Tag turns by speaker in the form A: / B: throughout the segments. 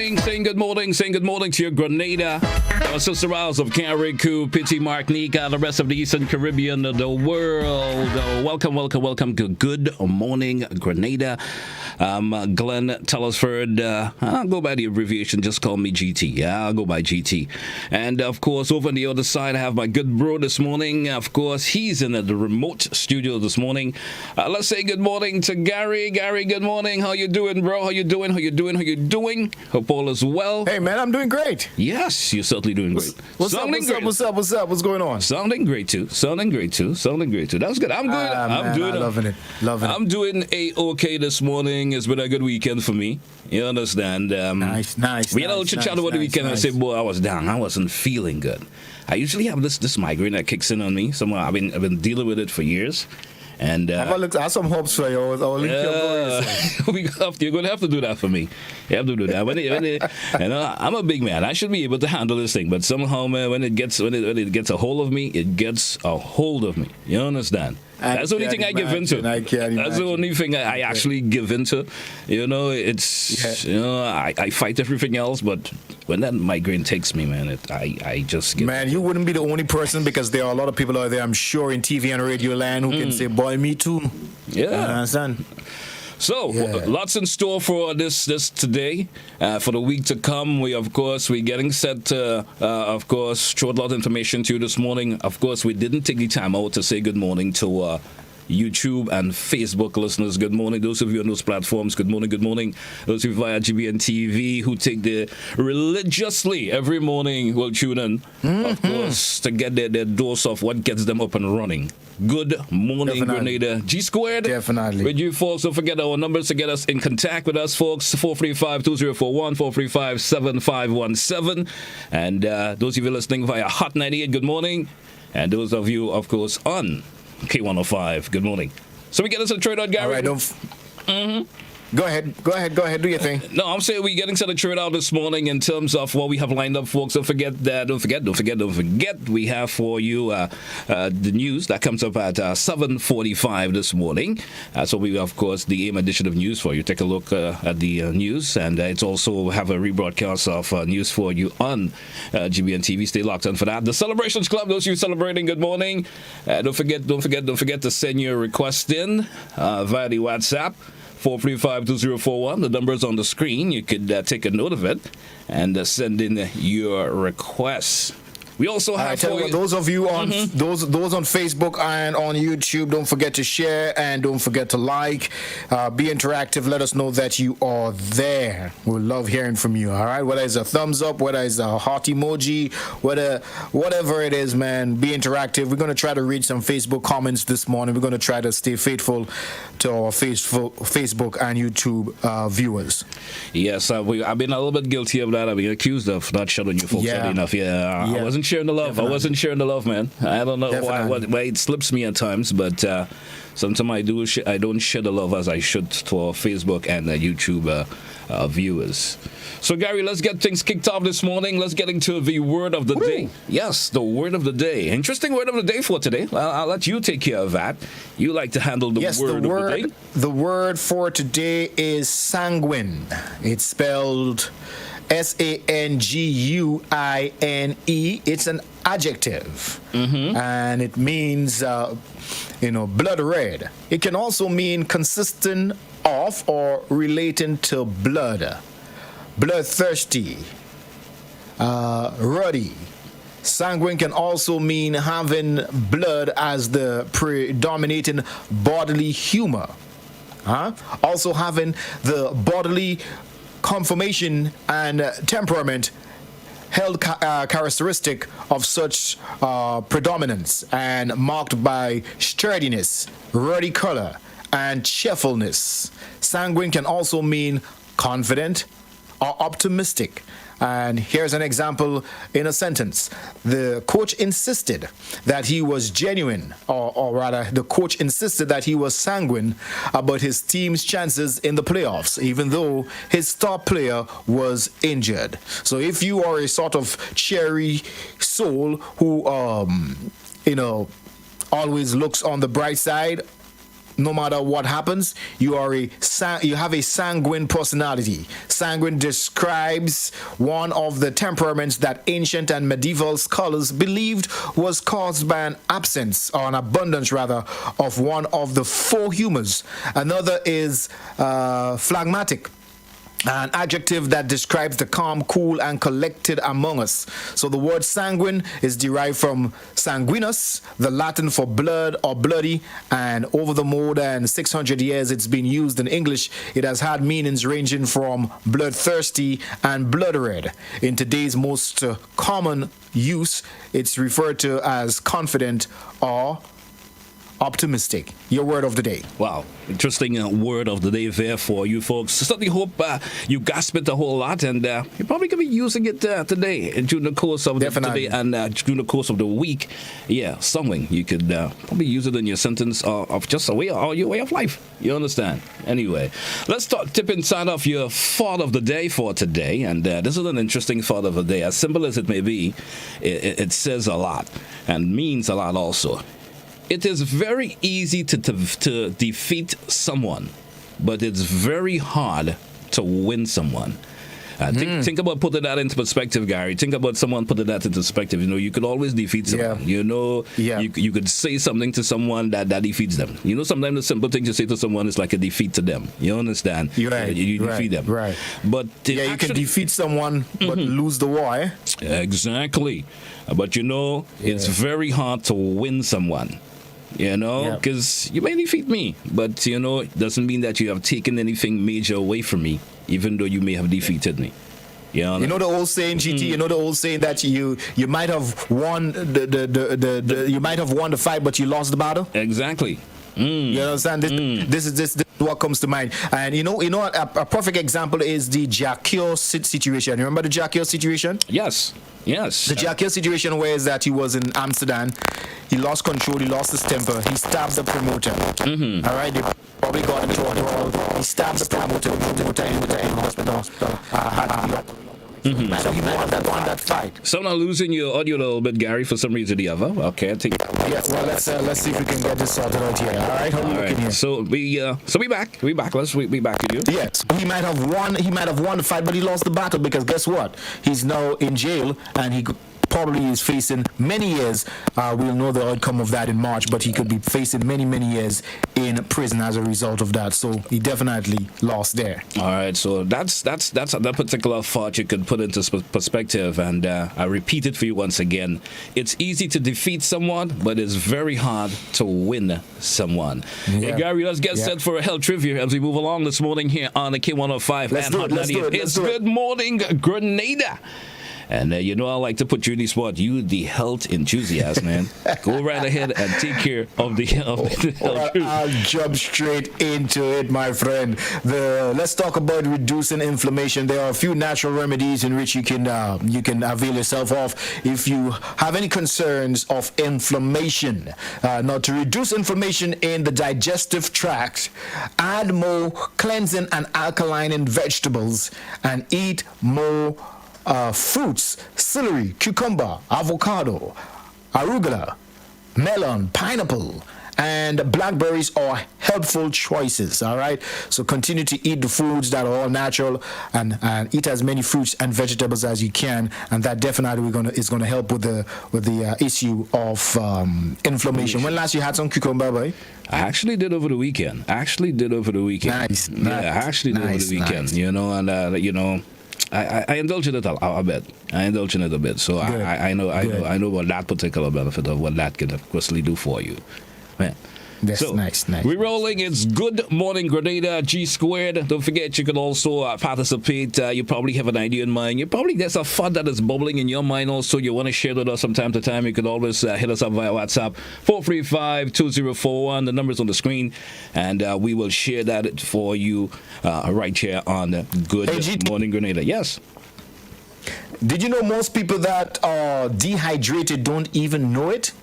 A: saying good morning to your Grenada, our sister isles of Carriacou, Piti, Martinique, the rest of the Eastern Caribbean, the world. Welcome to Good Morning Grenada. Glenn Tellisford. I'll go by the abbreviation, just call me GT. Yeah, I'll go by GT. And of course, over on the other side, I have my good bro this morning. Of course, he's in the remote studio this morning. Let's say good morning to Gary. Gary, good morning. How you doing, bro? How you doing? Hope all is well.
B: Hey, man, I'm doing great.
A: Yes, you're certainly doing great.
B: What's up? What's going on?
A: Sounding great too. That's good. I'm good.
B: I'm loving it.
A: I'm doing A-OK this morning. It's been a good weekend for me. You understand?
B: Nice.
A: We had a little chit-chat over the weekend. I said, boy, I was down. I wasn't feeling good. I usually have this migraine that kicks in on me. I've been dealing with it for years. And
B: I have some hopes for you. You're going
A: to have to do that for me. You have to do that. I'm a big man. I should be able to handle this thing. But somehow, man, when it gets a hold of me, it gets a hold of me. You understand? That's the only thing I give into. That's the only thing I actually give into. I fight everything else, but when that migraine takes me, man, I just get...
B: Man, you wouldn't be the only person, because there are a lot of people out there, I'm sure, in TV and radio land who can say, boy, me too.
A: Yeah.
B: You understand?
A: So, lots in store for this today. For the week to come, we're getting set to, throw a lot of information to you this morning. Of course, we didn't take the time out to say good morning to YouTube and Facebook listeners. Good morning. Those of you on those platforms, good morning. Those of you via GBN TV who take the religiously every morning will tune in, of course, to get their dose of what gets them up and running. Good morning, Grenada. G squared.
B: Definitely.
A: With you folks, don't forget our numbers to get us in contact with us, folks. 435-2041, 435-7517. And those of you listening via Hot 98, good morning. And those of you, of course, on K105, good morning. So we get us a trade out, Gary.
B: All right, Go ahead, do your thing.
A: No, I'm saying we're getting to the trade out this morning in terms of what we have lined up, folks. Don't forget. We have for you the news that comes up at 7:45 this morning. So we, of course, the AM edition of news for you. Take a look at the news, and it's also have a rebroadcast of news for you on GBN TV. Stay locked on for that. The Celebrations Club, those of you celebrating, good morning. Don't forget to send your request in via the WhatsApp. 435-2041. The number is on the screen. You could take a note of it and send in your requests. We also have
B: those of you on those on Facebook and on YouTube, don't forget to share and don't forget to like. Be interactive. Let us know that you are there. We love hearing from you. All right, whether it's a thumbs up, whether it's a heart emoji, whatever it is, man. Be interactive. We're going to try to read some Facebook comments this morning. We're going to try to stay faithful to our Facebook and YouTube viewers.
A: Yes, I've been a little bit guilty of that. I've been accused of not shouting you folks early enough. I wasn't sharing the love. Definitely. I wasn't sharing the love, man. I don't know why it slips me at times, but sometimes I don't share the love as I should to our Facebook and YouTube viewers. So, Gary, let's get things kicked off this morning. Let's get into the word of the day. Yes, the word of the day. Interesting word of the day for today. I'll let you take care of that. You like to handle the word of the day.
B: The word for today is sanguine. It's spelled Sanguine. It's an adjective, and it means blood red. It can also mean consistent of or relating to blood, bloodthirsty, ruddy. Sanguine can also mean having blood as the predominating bodily humor. Also having the bodily conformation and temperament held characteristic of such predominance and marked by sturdiness, ruddy color, and cheerfulness. Sanguine can also mean confident or optimistic. And here's an example in a sentence. The coach insisted that he was genuine, or rather, the coach insisted that he was sanguine about his team's chances in the playoffs, even though his star player was injured. So if you are a sort of cheery soul who, always looks on the bright side, no matter what happens, you have a sanguine personality. Sanguine describes one of the temperaments that ancient and medieval scholars believed was caused by an absence, or an abundance rather, of one of the four humors. Another is phlegmatic, an adjective that describes the calm, cool, and collected among us. So the word sanguine is derived from sanguinus, the Latin for blood or bloody, and over the more than 600 years it's been used in English, it has had meanings ranging from bloodthirsty and blood red. In today's most common use, it's referred to as confident or optimistic. Your word of the day.
A: Wow, interesting word of the day there for you folks. Certainly hope you grasp it a whole lot, and you're probably going to be using it today during the course of today and during the course of the week. Yeah, something you could probably use it in your sentence of just a way or your way of life. You understand? Anyway, let's start tip inside of your thought of the day for today, and this is an interesting thought of the day. As simple as it may be, it says a lot and means a lot also. It is very easy to defeat someone, but it's very hard to win someone. Think about putting that into perspective, Gary. Think about someone putting that into perspective. You know, you could always defeat someone.
B: Yeah.
A: You know, you could say something to someone that defeats them. You know, sometimes the simple thing you say to someone is like a defeat to them. You understand?
B: You're right.
A: You defeat them.
B: Right.
A: But
B: you can defeat someone, but lose the war. Eh?
A: Exactly. But you know, it's very hard to win someone. You know, because you may defeat me, but you know, it doesn't mean that you have taken anything major away from me, even though you may have defeated me. You know
B: the old saying, GT. You know the old saying that you might have won you might have won the fight, but you lost the battle.
A: Exactly.
B: You understand? This is what comes to mind. And you know a perfect example is the Jacques situation. You remember the Jacques situation?
A: Yes.
B: The Jacques situation, where is that he was in Amsterdam, he lost control, he lost his temper, he stabbed the promoter. All right, they probably got into a brawl. He stabbed the promoter in the hospital. So he might have won that fight.
A: So now losing your audio a little bit, Gary, for some reason or the other. Okay, I think.
B: Yeah, well, let's see if we can get this sorted out here. All right, how are you looking here?
A: So we back. Let's be back with you.
B: Yes, he might have won. He might have won the fight, but he lost the battle because guess what? He's now in jail, and he probably is facing many years. We'll know the outcome of that in March, but he could be facing many years in prison as a result of that. So he definitely lost there.
A: All right, so that's that particular thought you could put into perspective, and I repeat it for you once again. It's easy to defeat someone, but it's very hard to win someone. Hey, Gary, let's get set for a health trivia as we move along this morning here on the K105 and Hot 98. It's Good Morning Grenada. And you know I like to put you in the spot. You, the health enthusiast, man. Go right ahead and take care of the health.
B: I'll jump straight into it, my friend. Let's talk about reducing inflammation. There are a few natural remedies in which you can avail yourself of if you have any concerns of inflammation. Now, to reduce inflammation in the digestive tract, add more cleansing and alkaline in vegetables, and eat more fruits: celery, cucumber, avocado, arugula, melon, pineapple, and blackberries are helpful choices. All right, so continue to eat the foods that are all natural, and eat as many fruits and vegetables as you can, and that definitely is gonna help with the issue of inflammation. When last you had some cucumber, boy?
A: I actually did over the weekend.
B: Nice.
A: I actually did over the weekend. You know, and I indulge in it a bit. So I know about that particular benefit of what that can actually do for you. Man.
B: That's nice.
A: We're rolling. It's Good Morning Grenada, G Squared. Don't forget, you can also participate. You probably have an idea in mind. There's a thought that is bubbling in your mind also. You want to share with us from time to time. You can always hit us up via WhatsApp, 435-2041. The number's on the screen, and we will share that for you right here on Good Morning Grenada. Yes.
B: Did you know most people that are dehydrated don't even know it?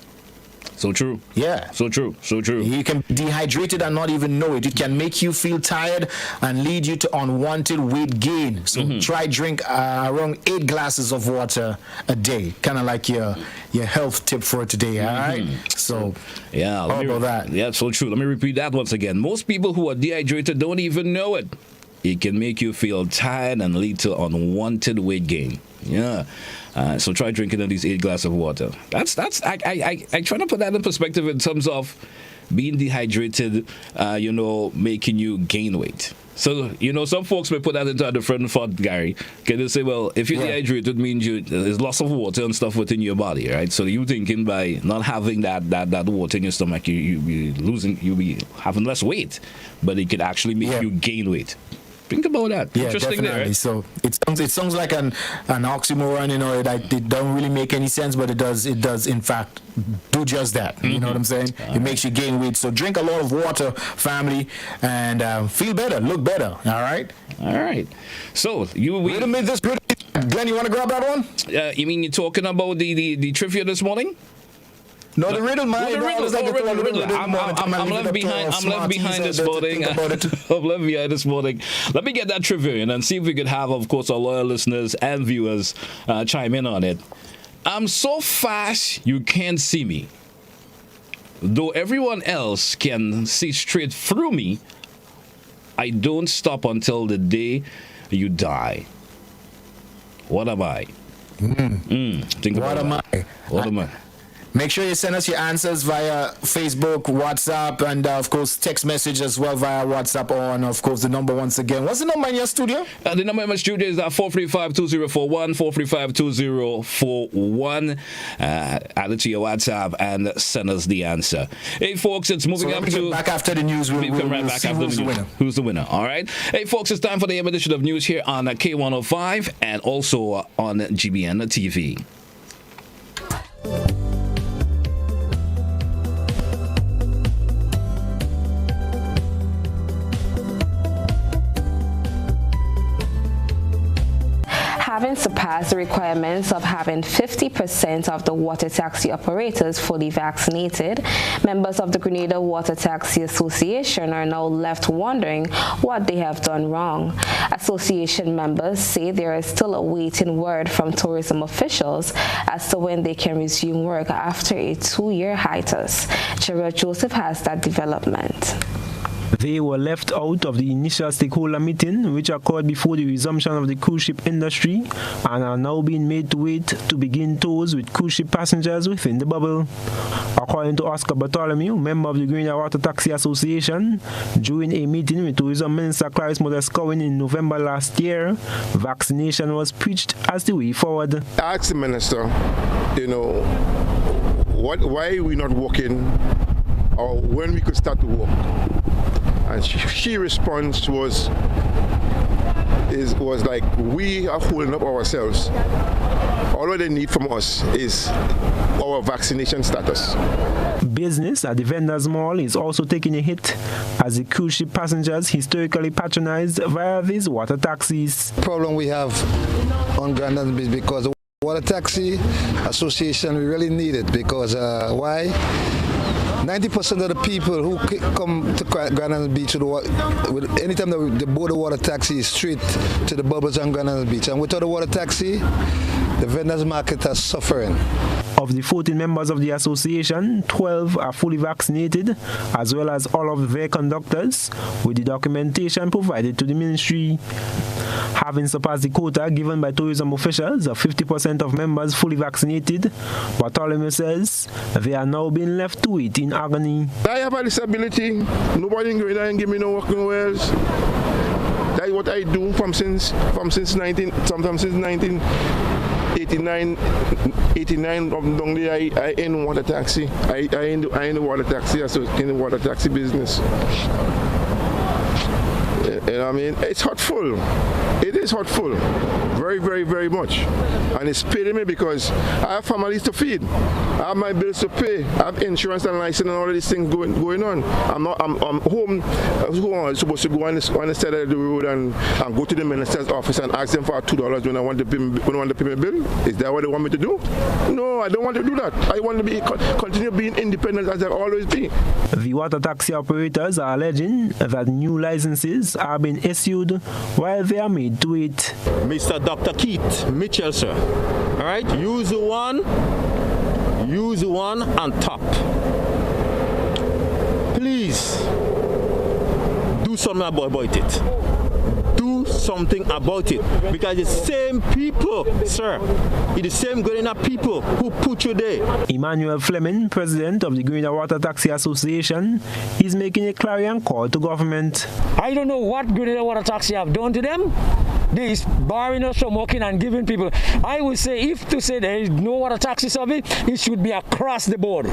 A: So true.
B: Yeah.
A: So true. So true.
B: You can be dehydrated and not even know it. It can make you feel tired and lead you to unwanted weight gain. So try drink around 8 glasses of water a day. Kind of like your health tip for today. All right. So
A: yeah,
B: how about that?
A: Yeah, so true. Let me repeat that once again. Most people who are dehydrated don't even know it. It can make you feel tired and lead to unwanted weight gain. Yeah. So try drinking at least 8 glasses of water. I try to put that in perspective in terms of being dehydrated, making you gain weight. So, some folks may put that into a different thought, Gary. Can they say, well, if you're dehydrated, means there's lots of water and stuff within your body, right? So you thinking by not having that water in your stomach, you'll be having less weight, but it could actually make you gain weight. Think about that.
B: Yeah,
A: interesting
B: definitely.
A: There, right?
B: So it sounds like an oxymoron, it don't really make any sense, but it does in fact do just that. You know what I'm saying? It makes you gain weight. So drink a lot of water, family, and feel better, look better. All right.
A: So
B: Wait a minute, this good. Glenn, you want to grab that one?
A: You mean you're talking about the trivia this morning?
B: No, the riddle, man.
A: I'm left behind this morning. I'm left behind this morning. Let me get that trivia in and see if we could have, of course, our loyal listeners and viewers chime in on it. I'm so fast you can't see me. Though everyone else can see straight through me, I don't stop until the day you die. What am I? Think about that. What am I?
B: Make sure you send us your answers via Facebook, WhatsApp, and of course text message as well via WhatsApp, or and of course the number once again. What's the number in your studio?
A: The number in my studio is 435-2041, 435-2041. Add it to your WhatsApp and send us the answer. Hey folks, it's moving up to
B: back after the news.
A: We'll come right back after the news. Who's the winner? All right. Hey folks, it's time for the AM edition of news here on K105 and also on GBN TV.
C: Having surpassed the requirements of having 50% of the water taxi operators fully vaccinated, members of the Grenada Water Taxi Association are now left wondering what they have done wrong. Association members say there is still awaiting word from tourism officials as to when they can resume work after a 2-year hiatus. Gerard Joseph has that development.
D: They were left out of the initial stakeholder meeting, which occurred before the resumption of the cruise ship industry, and are now being made to wait to begin tours with cruise ship passengers within the bubble. According to Oscar Bartholomew, member of the Grenada Water Taxi Association, during a meeting with Tourism Minister Clarice Modescowen in November last year, vaccination was preached as the way forward.
E: I asked the minister, why are we not working, or when we could start to work? And she response was like, we are holding up ourselves. All they need from us is our vaccination status.
D: Business at the vendors mall is also taking a hit as the cruise ship passengers historically patronized via these water taxis.
F: The problem we have on Grenada is because the Water Taxi Association, we really need it because why? 90% of the people who come to Grenada Beach anytime they board the water taxi is straight to the bubbles on Grenada Beach. And without the water taxi, the vendors market is suffering.
D: Of the 14 members of the association, 12 are fully vaccinated, as well as all of their conductors, with the documentation provided to the ministry. Having surpassed the quota given by tourism officials of 50% of members fully vaccinated, Bartholomew says they are now being left to wait in agony.
E: I have a disability. Nobody in Grenada can give me no working wells. That's what I do since 1989 down there. I in water taxi. I in the water taxi, in the water taxi business. You know what I mean? It's hurtful. It is hurtful. Very, very, very much. And it's paining me because I have families to feed. I have my bills to pay. I have insurance and license and all of these things going on. I'm home. I'm supposed to go on the side of the road and go to the minister's office and ask them for $2 when I want to pay my bill. Is that what they want me to do? No, I don't want to do that. I want to continue being independent as I've always been.
D: The water taxi operators are alleging that new licenses are being issued while they are made to wait.
G: Mr. Dr. Keith Mitchell, sir. All right, use the one on top. Please do something about it. Do something about it, because the same people, sir, it's the same Grenada people who put you there.
D: Emmanuel Fleming, president of the Grenada Water Taxi Association, is making a clarion call to government.
H: I don't know what Grenada Water Taxi have done to them. They is barring us from working and giving people. I would say, if to say there is no water taxi service, it should be across the board.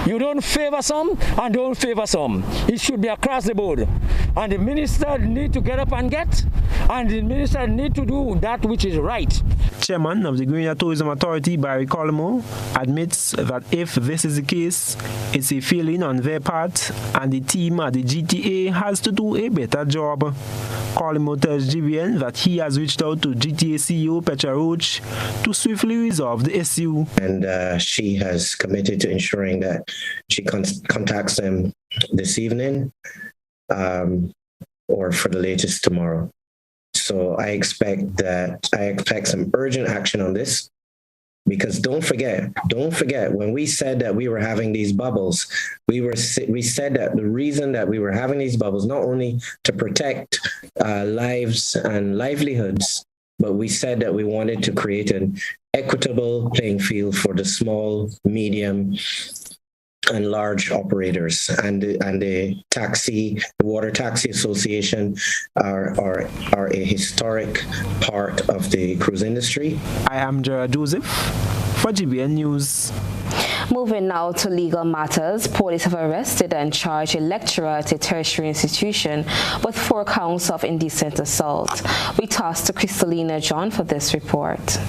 H: You don't favor some and don't favor some. It should be across the board. And the minister need to get up and get, and the minister need to do that which is right.
D: Chairman of the Grenada Tourism Authority, Barry Colmo, admits that if this is the case, it's a failing on their part, and the team at the GTA has to do a better job. Colmo tells GBN that he has reached out to GTA CEO Petra Roach to swiftly resolve the issue.
I: And she has committed to ensuring that she contacts them this evening or for the latest tomorrow. So I expect some urgent action on this, because don't forget, when we said that we were having these bubbles, we said that the reason that we were having these bubbles, not only to protect lives and livelihoods, but we said that we wanted to create an equitable playing field for the small, medium, and large operators, and the Water Taxi Association are a historic part of the cruise industry.
D: I am Gerard Joseph for GBN News.
C: Moving now to legal matters, police have arrested and charged a lecturer at a tertiary institution with 4 counts of indecent assault. We toss to Crystalina John for this report.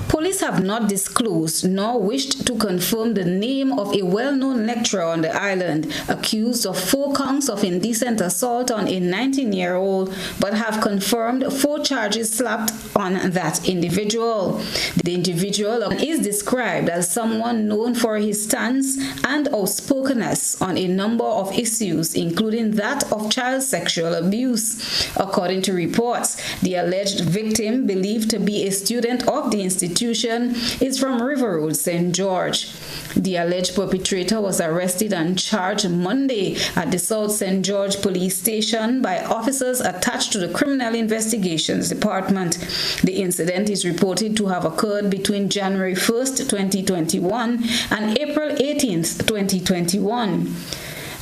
J: Police have not disclosed nor wished to confirm the name of a well-known lecturer on the island accused of 4 counts of indecent assault on a 19-year-old, but have confirmed 4 charges slapped on that individual. The individual is described as someone known for his stance and outspokenness on a number of issues, including that of child sexual abuse. According to reports, the alleged victim, believed to be a student of the institution, is from River Road, St. George. The alleged perpetrator was arrested and charged Monday at the South St. George Police Station by officers attached to the Criminal Investigations Department. The incident is reported to have occurred between January 1st, 2021 and April 18th, 2021.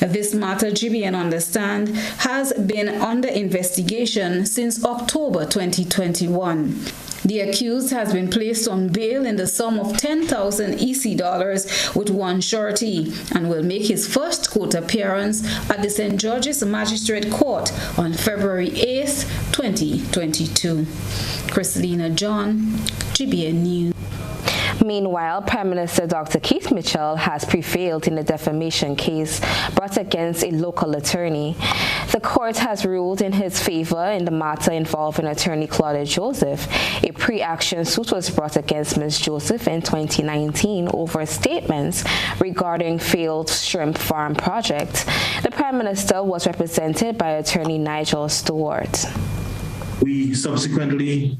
J: This matter, GBN understand, has been under investigation since October 2021. The accused has been placed on bail in the sum of 10,000 EC dollars with 1 surety and will make his first court appearance at the St. George's Magistrate Court on February 8th, 2022. Crystalina John, GBN News.
C: Meanwhile, Prime Minister Dr. Keith Mitchell has prevailed in a defamation case brought against a local attorney. The court has ruled in his favor in the matter involving attorney Claudia Joseph. A pre-action suit was brought against Ms. Joseph in 2019 over statements regarding failed shrimp farm project. The Prime Minister was represented by attorney Nigel Stewart.
K: We subsequently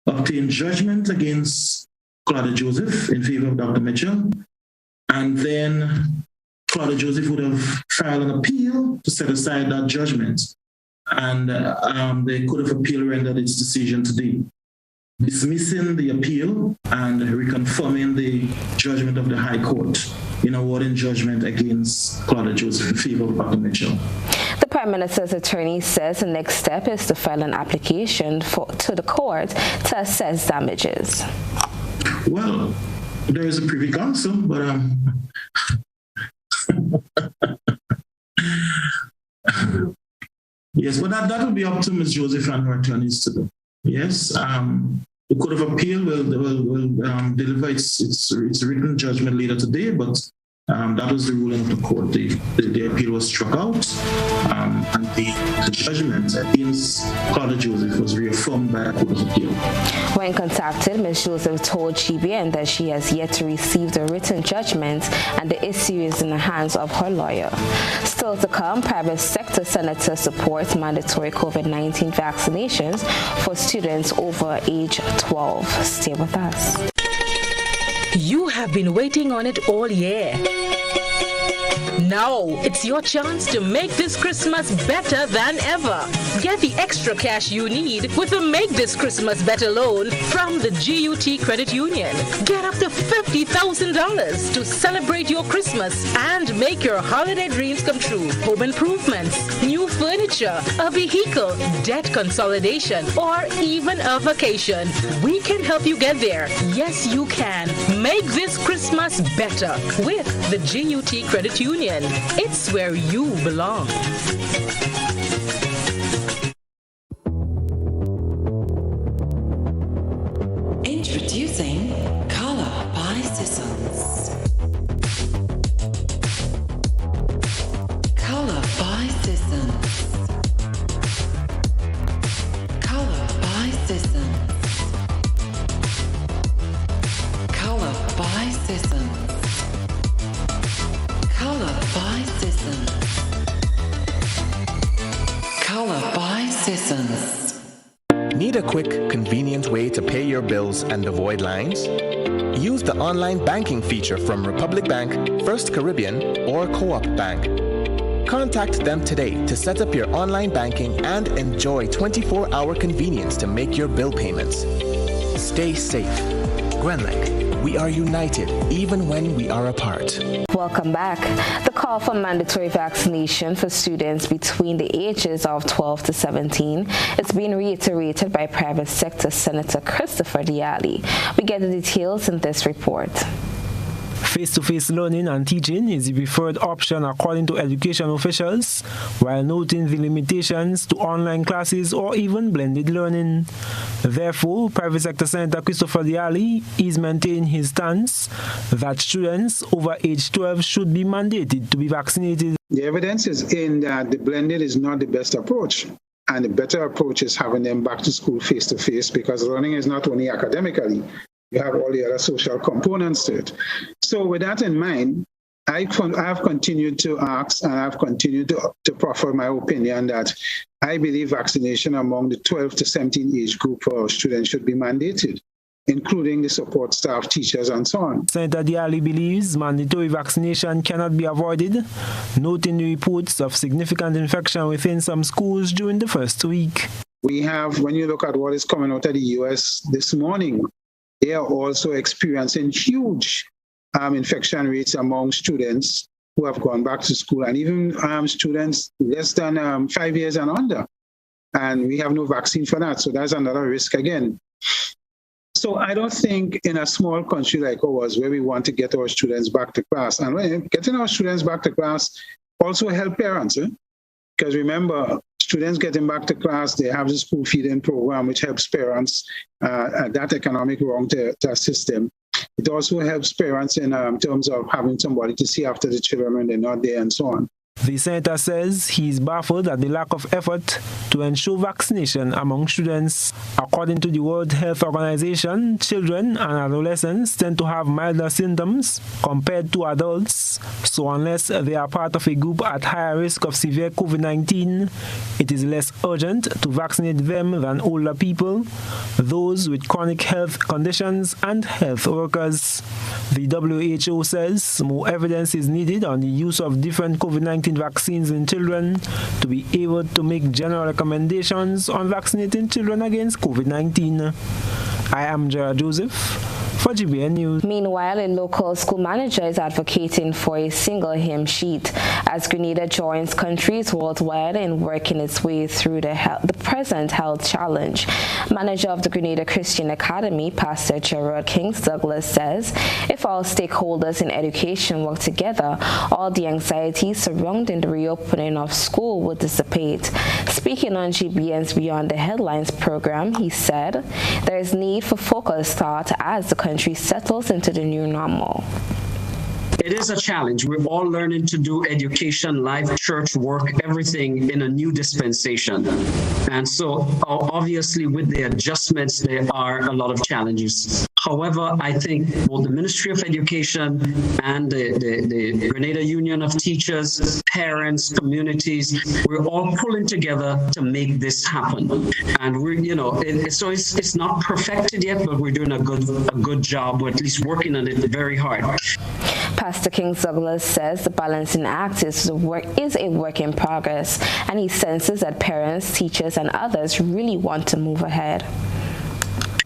K: obtained judgment against Claudia Joseph in favor of Dr. Mitchell, and then Claudia Joseph would have filed an appeal to set aside that judgment, and the Court of Appeal rendered its decision today, dismissing the appeal and reconfirming the judgment of the High Court in awarding judgment against Claudia Joseph in favor of Dr. Mitchell.
C: The Prime Minister's attorney says the next step is to file an application to the court to assess damages.
K: Well, there is a privy council, but Yes, but that will be up to Ms. Joseph and her attorneys to do. Yes, the Court of Appeal will deliver its written judgment later today, but that was the ruling of the court. The appeal was struck out, and the judgment against Claudia Joseph was reaffirmed by the Court of Appeal.
C: When contacted, Ms. Joseph told GBN that she has yet to receive the written judgment and the issue is in the hands of her lawyer. Still to come, private sector senators support mandatory COVID-19 vaccinations for students over age 12. Stay with us.
L: You have been waiting on it all year. Now it's your chance to make this Christmas better than ever. Get the extra cash you need with a Make This Christmas Better loan from the GUT Credit Union. Get up to $50,000 to celebrate your Christmas and make your holiday dreams come true. Home improvements, new furniture, a vehicle, debt consolidation, or even a vacation. We can help you get there. Yes, you can. Make this Christmas better with the GUT Credit Union. It's where you belong.
M: Introducing Color by Sissons. Color by Sissons. Color by Sissons. Color by Sissons. Color by Sissons. Color by Sissons.
N: Need a quick, convenient way to pay your bills and avoid lines? Use the online banking feature from Republic Bank, First Caribbean, or Co-op Bank. Contact them today to set up your online banking and enjoy 24-hour convenience to make your bill payments. Stay safe. Grenlec, we are united even when we are apart.
C: Welcome back. The call for mandatory vaccination for students between the ages of 12 to 17 is being reiterated by private sector Senator Christopher Diali. We get the details in this report.
D: Face-to-face learning and teaching is the preferred option according to education officials, while noting the limitations to online classes or even blended learning. Therefore, private sector Senator Christopher Diali is maintaining his stance that students over age 12 should be mandated to be vaccinated.
O: The evidence is in that the blended is not the best approach. And the better approach is having them back to school face-to-face, because learning is not only academically, you have all the other social components to it. So with that in mind, I've continued to ask and I've continued to proffer my opinion that I believe vaccination among the 12 to 17 age group for students should be mandated, including the support staff, teachers, and so on.
D: Senator Diali believes mandatory vaccination cannot be avoided, noting the reports of significant infection within some schools during the first week.
O: We have, when you look at what is coming out of the U.S. this morning, they are also experiencing huge infection rates among students who have gone back to school, and even students less than 5 years and under. And we have no vaccine for that, so that's another risk again. So I don't think in a small country like ours, where we want to get our students back to class, and getting our students back to class also help parents, because remember, students getting back to class, they have the school feeding program, which helps parents that economic wrong to assist them. It also helps parents in terms of having somebody to see after the children when they're not there and so on.
D: The senator says he is baffled at the lack of effort to ensure vaccination among students. According to the World Health Organization, children and adolescents tend to have milder symptoms compared to adults. So unless they are part of a group at higher risk of severe COVID-19, it is less urgent to vaccinate them than older people, those with chronic health conditions, and health workers. The WHO says more evidence is needed on the use of different COVID-19 vaccines in children to be able to make general recommendations on vaccinating children against COVID-19. I am Gerard Joseph for GBN News.
C: Meanwhile, a local school manager is advocating for a single hymn sheet as Grenada joins countries worldwide in working its way through the present health challenge. Manager of the Grenada Christian Academy, Pastor Gerard Kings Douglas, says if all stakeholders in education work together, all the anxiety surrounding the reopening of school will dissipate. Speaking on GBN's Beyond the Headlines program, he said there is need for focused thought as the country settles into the new normal.
P: It is a challenge. We're all learning to do education, life, church work, everything in a new dispensation. And so obviously with the adjustments, there are a lot of challenges. However, I think both the Ministry of Education and the Grenada Union of Teachers, parents, communities, we're all pulling together to make this happen. And we're, so it's not perfected yet, but we're doing a good job. We're at least working on it very hard.
C: Pastor Kings Douglas says the balancing act is a work in progress, and he senses that parents, teachers, and others really want to move ahead.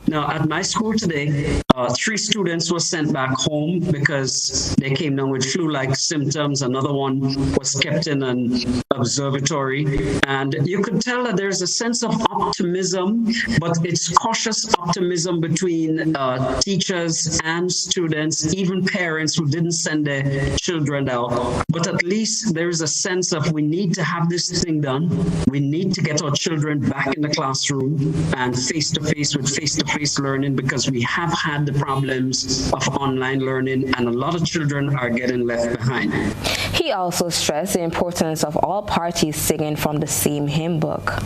P: Now, at my school today, 3 students were sent back home because they came down with flu-like symptoms. Another one was kept in an observatory. And you could tell that there's a sense of optimism, but it's cautious optimism between teachers and students, even parents who didn't send their children out. But at least there is a sense of we need to have this thing done. We need to get our children back in the classroom and face-to-face with face-to-face learning, because we have had the problems of online learning and a lot of children are getting left behind.
C: He also stressed the importance of all parties singing from the same hymn book.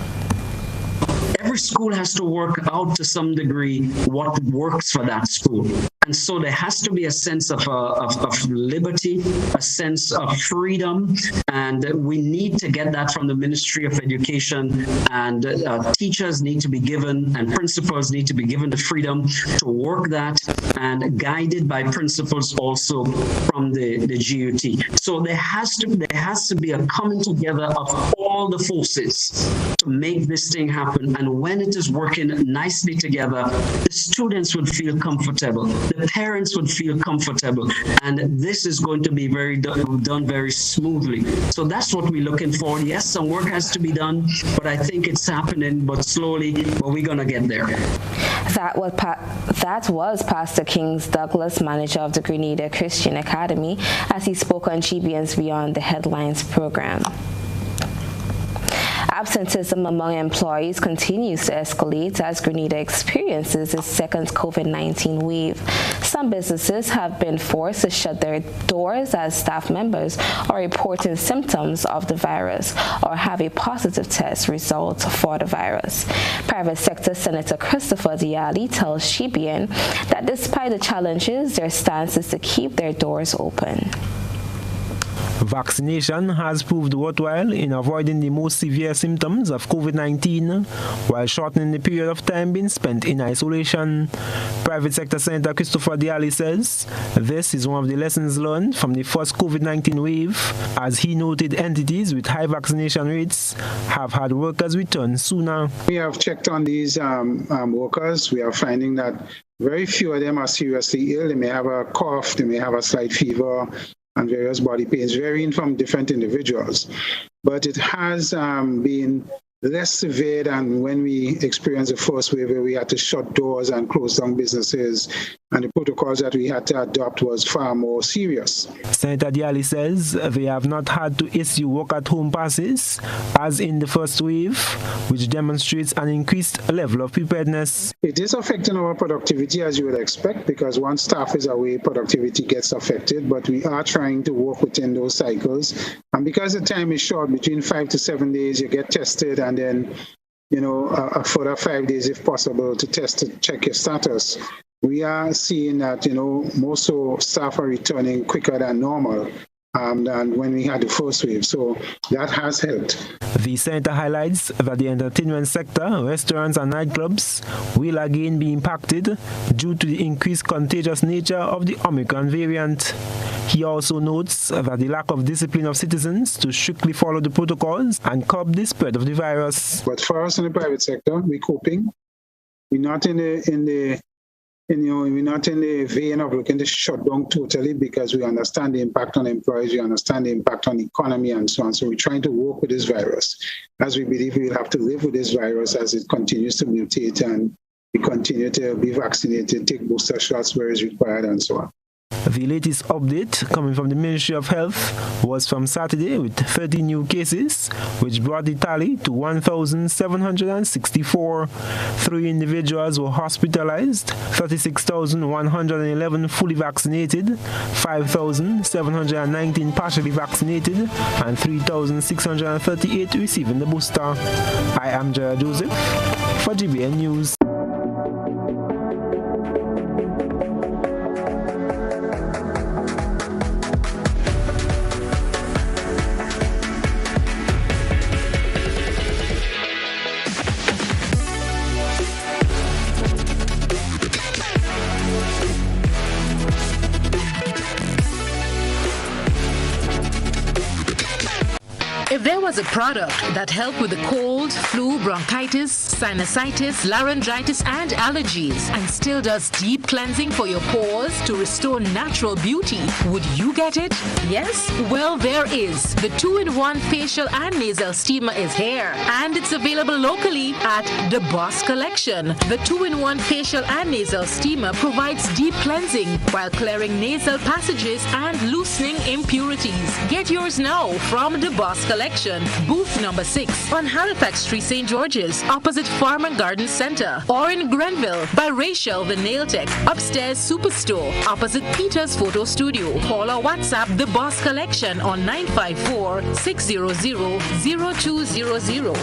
P: Every school has to work out to some degree what works for that school. And so there has to be a sense of liberty, a sense of freedom, and we need to get that from the Ministry of Education, and teachers need to be given, and principals need to be given the freedom to work that, and guided by principals also from the GUT. So there has to be a coming together of all the forces to make this thing happen. And when it is working nicely together, the students would feel comfortable. The parents would feel comfortable, and this is going to be done very smoothly. So that's what we're looking for. Yes, some work has to be done, but I think it's happening, but slowly, but we're going to get there.
C: That was Pastor Kings Douglas, manager of the Grenada Christian Academy, as he spoke on GBN's Beyond the Headlines program. Absenteeism among employees continues to escalate as Grenada experiences its second COVID-19 wave. Some businesses have been forced to shut their doors as staff members are reporting symptoms of the virus or have a positive test result for the virus. Private sector Senator Christopher Diali tells GBN that despite the challenges, their stance is to keep their doors open.
D: Vaccination has proved worthwhile in avoiding the most severe symptoms of COVID-19 while shortening the period of time being spent in isolation. Private sector Senator Christopher Diali says this is one of the lessons learned from the first COVID-19 wave, as he noted entities with high vaccination rates have had workers return sooner.
O: We have checked on these workers. We are finding that very few of them are seriously ill. They may have a cough, they may have a slight fever, and various body pains, varying from different individuals. But it has been less severe than when we experienced the first wave, where we had to shut doors and close down businesses, and the protocols that we had to adopt was far more serious.
D: Senator Diali says they have not had to issue work-at-home passes as in the first wave, which demonstrates an increased level of preparedness.
O: It is affecting our productivity, as you would expect, because once staff is away, productivity gets affected, but we are trying to work within those cycles. And because the time is short, between 5 to 7 days, you get tested, and then, a further 5 days, if possible, to test to check your status. We are seeing that, most staff are returning quicker than normal than when we had the first wave. So that has helped.
D: The senator highlights that the entertainment sector, restaurants and nightclubs will again be impacted due to the increased contagious nature of the Omicron variant. He also notes that the lack of discipline of citizens to strictly follow the protocols and curb the spread of the virus.
O: But for us in the private sector, we're coping. We're not in the vein of looking to shut down totally, because we understand the impact on employees, we understand the impact on the economy and so on. So we're trying to work with this virus, as we believe we will have to live with this virus as it continues to mutate, and we continue to be vaccinated, take booster shots where it's required, and so on.
D: The latest update coming from the Ministry of Health was from Saturday with 30 new cases, which brought the tally to 1,764. 3 individuals were hospitalized, 36,111 fully vaccinated, 5,719 partially vaccinated, and 3,638 receiving the booster. I am Jaya Joseph for GBN News.
L: If there was a product that helped with the cold, flu, bronchitis, sinusitis, laryngitis, and allergies, and still does deep cleansing for your pores to restore natural beauty, would you get it? Yes? Well, there is. The 2-in-1 facial and nasal steamer is here, and it's available locally at the Boss Collection. The 2-in-1 facial and nasal steamer provides deep cleansing while clearing nasal passages and loosening impurities. Get yours now from the Boss Collection. Booth number 6 on Halifax Street, St. George's, opposite Farm and Garden Center, or in Grenville by Rachel the Nail Tech, upstairs Superstore, opposite Peter's Photo Studio. Call or WhatsApp the Boss Collection on 954-600-0200.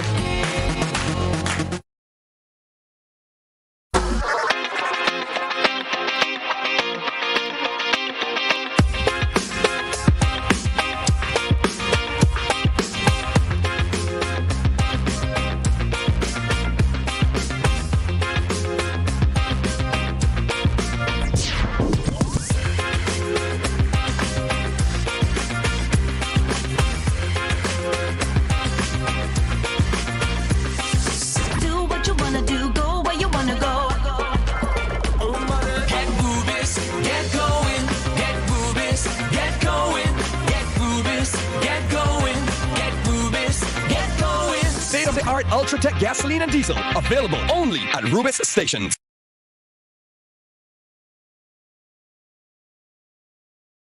Q: Ultratech gasoline and diesel, available only at Rubis stations.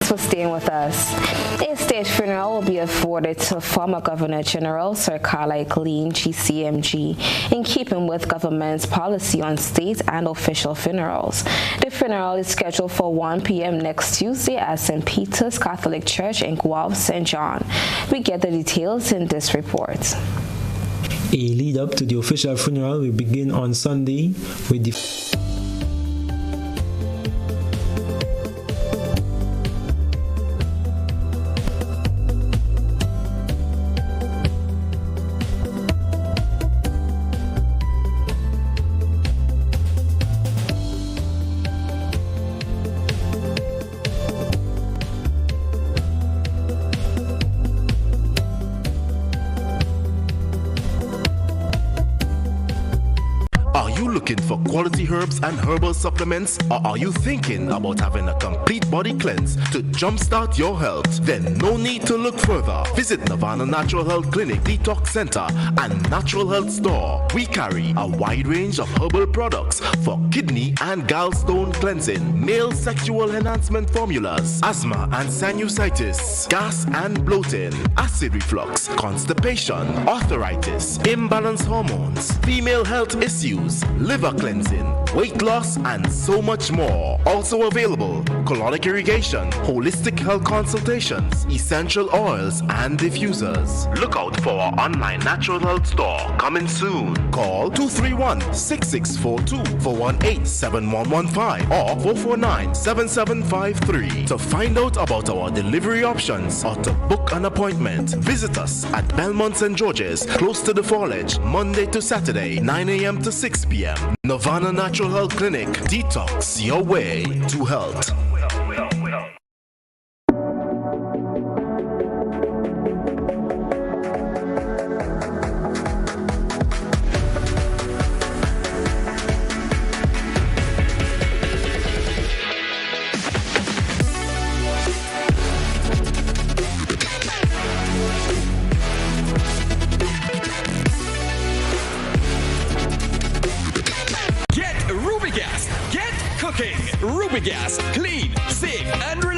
C: For staying with us. A state funeral will be afforded to former Governor General Sir Carlisle Clean, GCMG, in keeping with government's policy on state and official funerals. The funeral is scheduled for 1 p.m. next Tuesday at St. Peter's Catholic Church in Guelph, St. John. We get the details in this report.
D: A lead up to the official funeral will begin on Sunday with the
R: Looking for quality herbs and herbal supplements, or are you thinking about having a complete body cleanse to jumpstart your health? Then no need to look further. Visit Nirvana Natural Health Clinic, Detox Center, and Natural Health Store. We carry a wide range of herbal products for kidney and gallstone cleansing, male sexual enhancement formulas, asthma and sinusitis, gas and bloating, acid reflux, constipation, arthritis, imbalanced hormones, female health issues, liver cleansing, weight loss, and so much more. Also available, colonic irrigation, holistic health consultations, essential oils, and diffusers. Look out for our online natural health store coming soon. Call 231-6642 418-7115 or 449-7753 to find out about our delivery options or to book an appointment. Visit us at Belmont St. George's, close to the Foliage, Monday to Saturday, 9 a.m. to 6 p.m. Nirvana Natural Health Clinic. Detox your way to health.
Q: Gas, clean, safe, and reliable.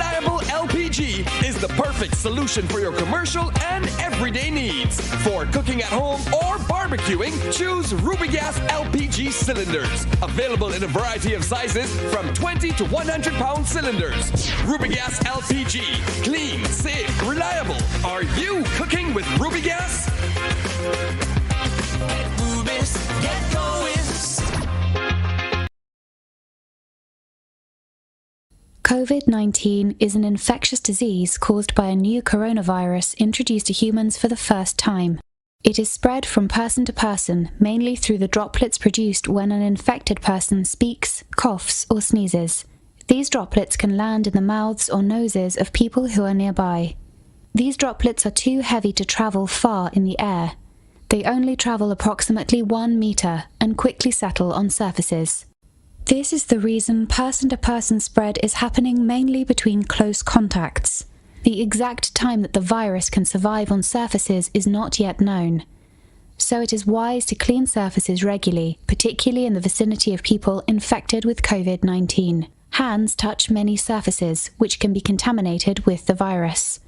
Q: perfect solution for your commercial and everyday needs. For cooking at home or barbecuing, choose Rubigas LPG cylinders. Available in a variety of sizes from 20 to 100 pound cylinders. Rubigas LPG. Clean, safe, reliable. Are you cooking with Rubigas?
S: Rubis, get going.
T: COVID-19 is an infectious disease caused by a new coronavirus introduced to humans for the first time. It is spread from person to person, mainly through the droplets produced when an infected person speaks, coughs, or sneezes. These droplets can land in the mouths or noses of people who are nearby. These droplets are too heavy to travel far in the air. They only travel approximately 1 meter and quickly settle on surfaces. This is the reason person-to-person spread is happening mainly between close contacts. The exact time that the virus can survive on surfaces is not yet known. So it is wise to clean surfaces regularly, particularly in the vicinity of people infected with COVID-19. Hands touch many surfaces, which can be contaminated with the virus.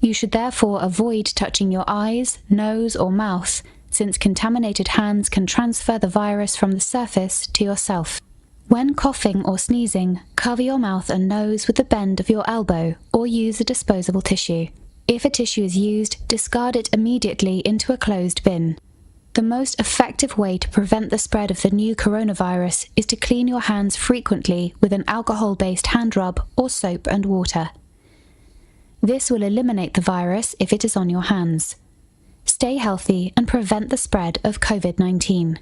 T: You should therefore avoid touching your eyes, nose, or mouth, since contaminated hands can transfer the virus from the surface to yourself. When coughing or sneezing, cover your mouth and nose with the bend of your elbow or use a disposable tissue. If a tissue is used, discard it immediately into a closed bin. The most effective way to prevent the spread of the new coronavirus is to clean your hands frequently with an alcohol-based hand rub or soap and water. This will eliminate the virus if it is on your hands. Stay healthy and prevent the spread of COVID-19.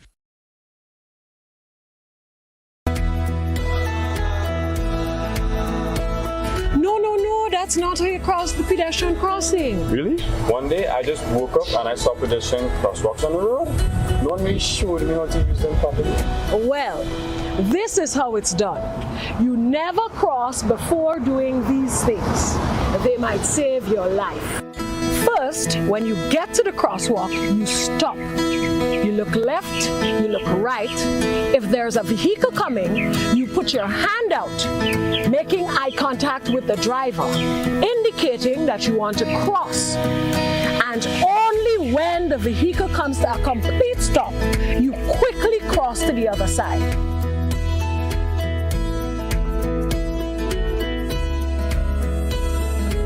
U: No, that's not how you cross the pedestrian crossing.
V: Really? One day I just woke up and I saw pedestrian crosswalks on the road. No one really showed me how to use them properly.
U: Well, this is how it's done. You never cross before doing these things. They might save your life. First, when you get to the crosswalk, you stop. You look left, you look right. If there's a vehicle coming, you put your hand out, making eye contact with the driver, indicating that you want to cross. And only when the vehicle comes to a complete stop, you quickly cross to the other side.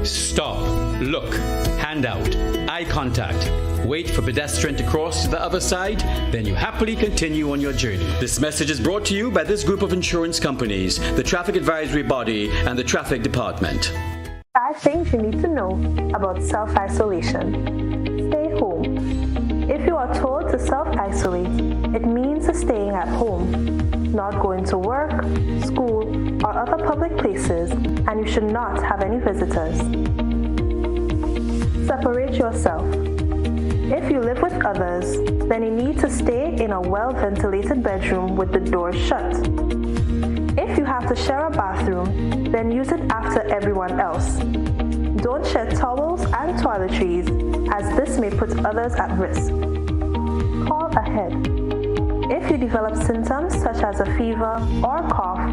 W: Stop, look, hand out, eye contact. Wait for pedestrian to cross to the other side, then you happily continue on your journey. This message is brought to you by this group of insurance companies, the Traffic Advisory Body, and the Traffic Department.
X: 5 things you need to know about self-isolation. Stay home. If you are told to self-isolate, it means staying at home, not going to work, school, or other public places, and you should not have any visitors. Separate yourself. If you live with others, then you need to stay in a well-ventilated bedroom with the doors shut. If you have to share a bathroom, then use it after everyone else. Don't share towels and toiletries, as this may put others at risk. Call ahead. If you develop symptoms such as a fever or cough,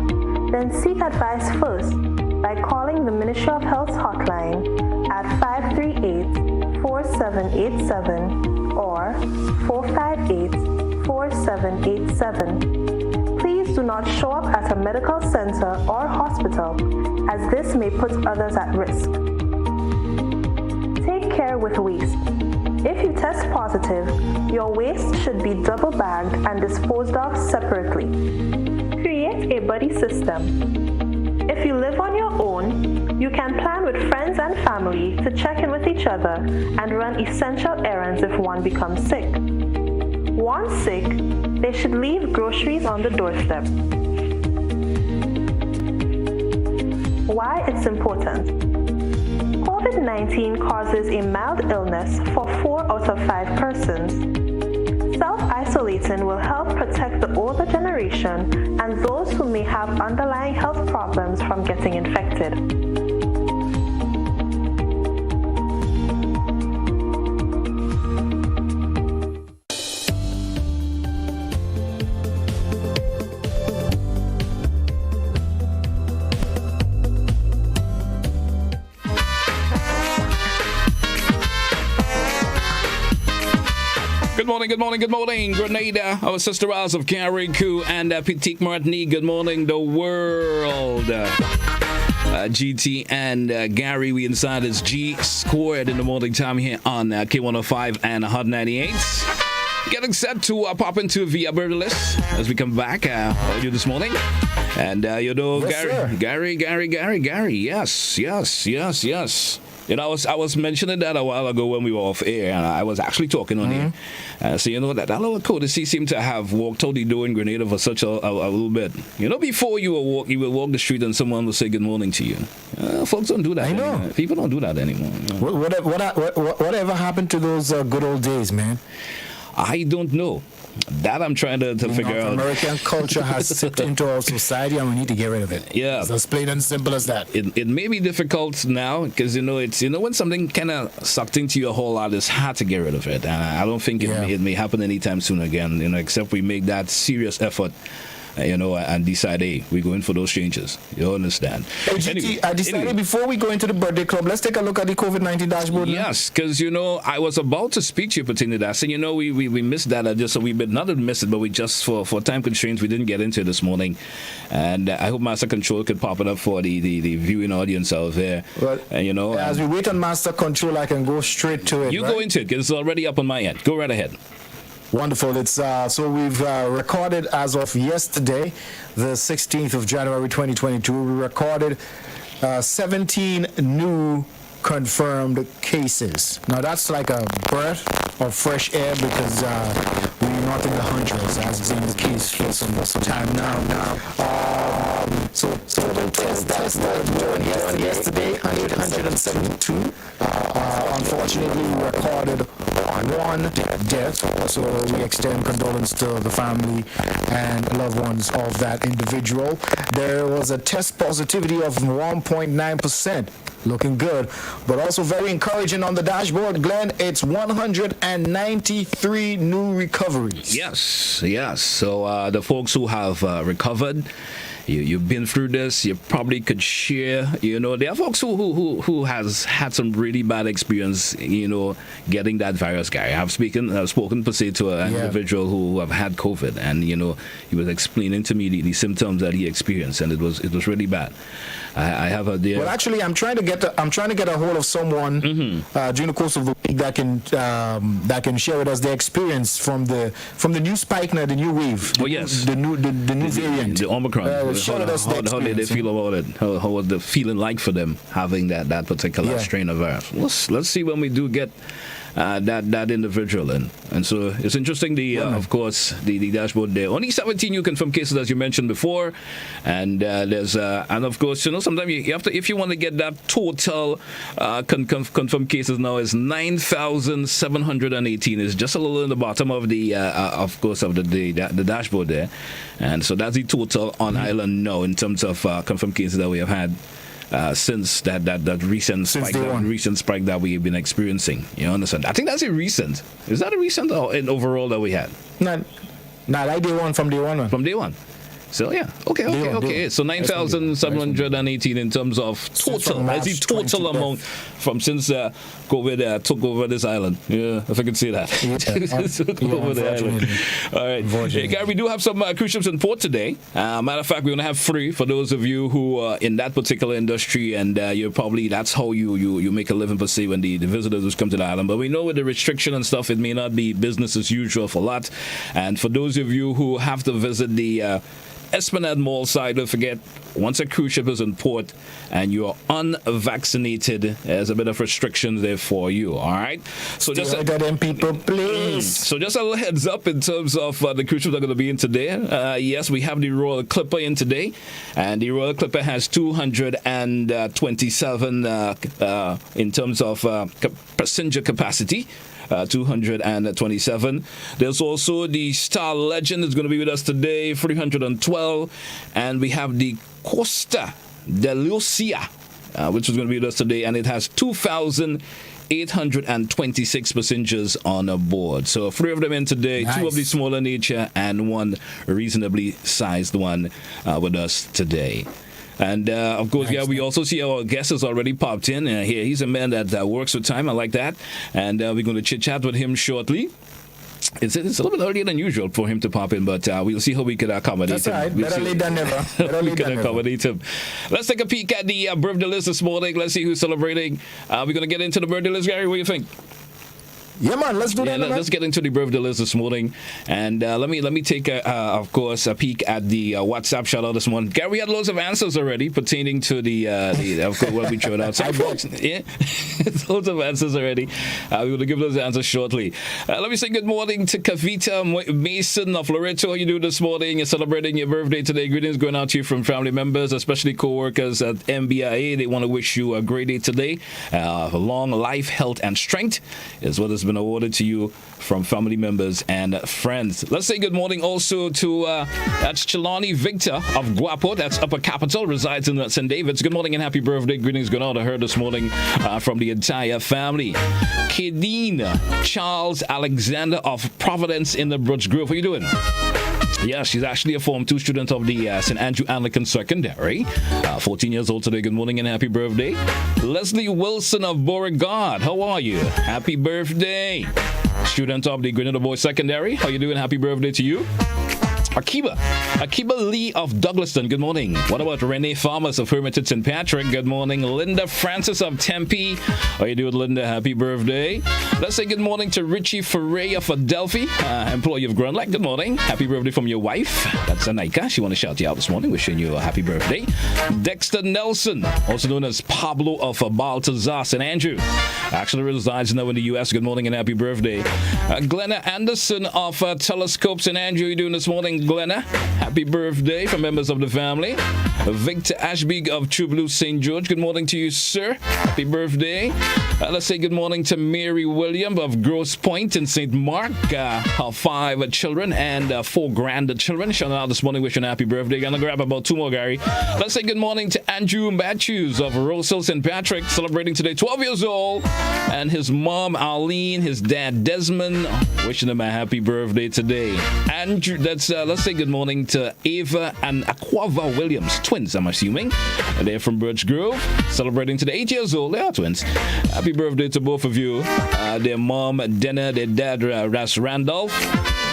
X: then seek advice first by calling the Ministry of Health's hotline at 538-4787 or 458-4787. Please do not show up at a medical center or hospital, as this may put others at risk. Take care with waste. If you test positive, your waste should be double bagged and disposed of separately. Create a buddy system. If you live on your own, you can plan with friends and family to check in with each other and run essential errands if one becomes sick. Once sick, they should leave groceries on the doorstep. Why it's important. COVID-19 causes a mild illness for 4 out of 5 persons. Self-isolating will help protect the older generation and those who may have underlying health problems from getting infected.
A: good morning, Grenada, our sister Isles of Carriacou and Petite Martinique. Good morning, the world. GT and Gary, we inside is G squared in the morning time here on K105 and Hot 98. Getting set to pop into Via Burles as we come back you this morning. And yes, Gary, yes. You know, I was mentioning that a while ago when we were off air, and I was actually talking on here. So, you know, that little courtesy seemed to have walked out the door in Grenada for such a little bit. You know, before you would walk the street and someone would say good morning to you. Folks don't do that anymore. I know. People don't do that anymore.
B: Whatever happened to those good old days, man?
A: I don't know. That I'm trying to figure out.
B: American culture has seeped into our society, and we need to get rid of it.
A: Yeah,
B: it's as plain and simple as that.
A: It may be difficult now because it's when something kind of sucked into your whole lot, it's hard to get rid of it. And I don't think it may happen anytime soon again. Except we make that serious effort. And decide, hey, we're going for those changes. You understand?
B: Hey, GT, I decided before we go into the birthday club, let's take a look at the COVID-19 dashboard.
A: Yes, because, I was about to speak to you pertaining to that. So, we missed that. We not missed it, but we just, for time constraints, we didn't get into it this morning. And I hope Master Control could pop it up for the viewing audience out there.
B: Well, as we wait on Master Control, I can go straight to it.
A: You go into it, because it's already up on my end. Go right ahead.
B: Wonderful. It's so we've recorded as of yesterday, the 16th of January 2022. We recorded 17 new confirmed cases. Now that's like a breath of fresh air because we're not in the hundreds as is in the case for some time now. So the test that we done yesterday, 172. Unfortunately, we recorded one death, so we extend condolence to the family and loved ones of that individual. There was a test positivity of 1.9%. Looking good, but also very encouraging on the dashboard, Glenn. It's 193 new recoveries.
A: Yes. So the folks who have recovered, you've been through this, you probably could share. There are folks who has had some really bad experience, getting that virus. Guy, I've spoken per se to an individual who have had COVID, and he was explaining to me the symptoms that he experienced, and it was really bad. I have a dear.
B: Well, actually, I'm trying to get a hold of someone during the course of the week that can share with us their experience from the new spike now, the new wave. The new variant,
A: the Omicron. How did they feel about it? How was the feeling like for them having that particular strain of virus? Let's see when we do get that individual in. And so it's interesting, of course, the dashboard there. Only 17 new confirmed cases, as you mentioned before. And there's and of course, sometimes you have to, if you want to get that total confirmed cases now is 9,718. It's just a little in the bottom of the of course of the dashboard there. And so that's the total on island now in terms of confirmed cases that we have had since that recent spike that we've been experiencing. You understand? I think that's a recent. Is that a recent or in overall that we had?
B: Not like day one, from day one.
A: From day one. So yeah, okay. So 9,718 in terms of total. That's the total amount from since COVID took over this island. Yeah, if I can say that. Took over the island. All right, hey, Gary, we do have some cruise ships in port today. Matter of fact, we're gonna have 3 for those of you who are in that particular industry, and you're probably that's how you make a living per se when the visitors who come to the island. But we know with the restriction and stuff, it may not be business as usual for a lot. And for those of you who have to visit the Esplanade Mall side, don't forget, once a cruise ship is in port and you're unvaccinated, there's a bit of restrictions there for you, all right? So just a little heads up in terms of the cruise ships that are going to be in today. Yes, we have the Royal Clipper in today, and the Royal Clipper has 227 in terms of passenger capacity. 227. There's also the Star Legend is going to be with us today, 312. And we have the Costa de Lucia, which is going to be with us today, and it has 2,826 passengers on board. So 3 of them in today, nice. 2 of the smaller nature, and 1 reasonably sized one with us today. And of course, we also see our guest has already popped in here. He's a man that works with time. I like that. And we're going to chit chat with him shortly. It's a little bit earlier than usual for him to pop in, but we'll see how we can accommodate him.
B: That's right. Better late than never.
A: We can accommodate him. Let's take a peek at the birthday list this morning. Let's see who's celebrating. We're going to get into the birthday list, Gary. What do you think?
B: Yeah, man, let's do that.
A: Let's get into the birthday list this morning. And let me take, of course, a peek at the WhatsApp shout out this morning. Gary had loads of answers already pertaining to the of course, what we showed out. So, folks, yeah, loads of answers already. We're going to give those answers shortly. Let me say good morning to Kavita Mason of Loreto. How you doing this morning? You're celebrating your birthday today. Greetings going out to you from family members, especially co-workers at MBIA. They want to wish you a great day today. Long life, health, and strength is what has been awarded to you from family members and friends. Let's say good morning also to that's Chelani Victor of Guapo. That's Upper Capital, resides in St. David's. Good morning and happy birthday. Greetings going out to her this morning from the entire family. Kadeen Charles Alexander of Providence in the Brooks Grove. How you doing? Yeah, she's actually a Form 2 student of the St. Andrew Anglican Secondary. 14 years old today. Good morning and happy birthday. Leslie Wilson of Beauregard. How are you? Happy birthday. Student of the Grenada Boys Secondary. How you doing? Happy birthday to you. Akiba Lee of Douglaston, good morning. What about Renee Farmers of Hermitage St. Patrick? Good morning. Linda Francis of Tempe. How you doing, Linda? Happy birthday. Let's say good morning to Richie Ferreira of Adelphi, employee of Grundlake. Good morning. Happy birthday from your wife. That's Anika. She want to shout you out this morning, wishing you a happy birthday. Dexter Nelson, also known as Pablo of Baltazar St. Andrew, actually resides now in the U.S. Good morning and happy birthday. Glenna Anderson of Telescope St. Andrew. How you doing this morning, Glenna? Happy birthday from members of the family. Victor Ashby of True Blue St. George. Good morning to you, sir. Happy birthday. Let's say good morning to Mary William of Grosse Pointe in St. Mark. Her 5 children and 4 grandchildren. Shouting out this morning, wishing a happy birthday. Gonna grab about 2 more, Gary. Let's say good morning to Andrew Matthews of Rosal St. Patrick, celebrating today, 12 years old. And his mom, Arlene, his dad, Desmond, wishing him a happy birthday today. Andrew, let's say good morning to Ava and Aquava Williams, twins, I'm assuming. And they're from Birch Grove, celebrating today, 8 years old. They are twins. Happy birthday to both of you. Their mom, Dana, their dad, Ras Randolph.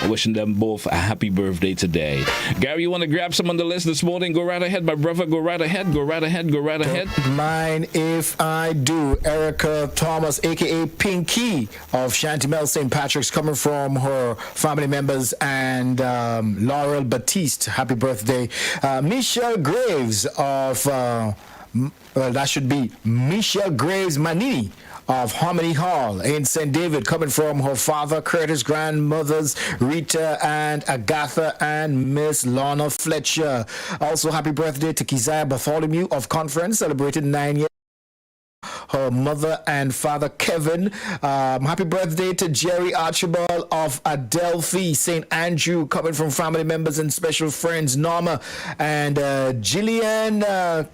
A: Wishing them both a happy birthday today. Gary, you want to grab some on the list this morning? Go right ahead, my brother. Go right ahead. Go right ahead. Go right ahead.
B: Don't mind if I do. Erica Thomas, a.k.a. Pinky of Chantimel St. Patrick's, coming from her family members, and Laurel Batiste. Happy birthday. Michelle Graves of, that should be Michelle Graves Manini of Harmony Hall in St. David, coming from her father, Curtis, grandmothers, Rita and Agatha, and Miss Lorna Fletcher. Also, happy birthday to Keziah Bartholomew of Conference, celebrated 9 years. Her mother and father, Kevin. Happy birthday to Jerry Archibald of Adelphi, St. Andrew, coming from family members and special friends, Norma and Jillian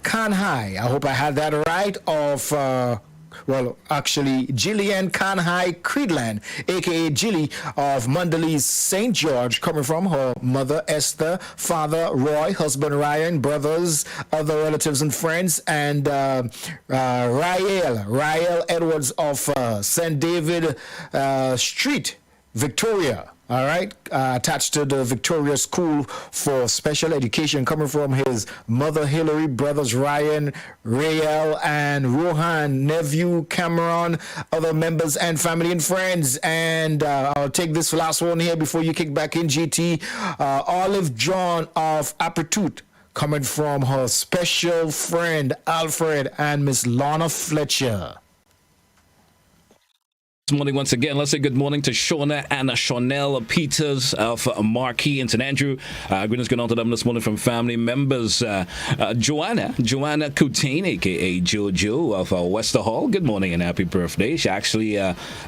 B: Kanhai. I hope I had that right, of... well, actually, Jillian Kanhai Creedland, a.k.a. Jilly of Mundalee's St. George, coming from her mother, Esther, father, Roy, husband, Ryan, brothers, other relatives and friends, and Rael Edwards of St. David Street, Victoria. All right, attached to the Victoria School for Special Education, coming from his mother, Hillary, brothers, Ryan, Rael, and Rohan, nephew, Cameron, other members and family and friends. And I'll take this last one here before you kick back in, GT. Olive John of Apretute, coming from her special friend, Alfred, and Miss Lorna Fletcher.
A: This morning, once again, let's say good morning to Shona and Chanel Peters of Marquis in St. Andrew. Greetings going on to them this morning from family members. Joanna Coutain, a.k.a. Jojo of Wester Hall. Good morning and happy birthday. She actually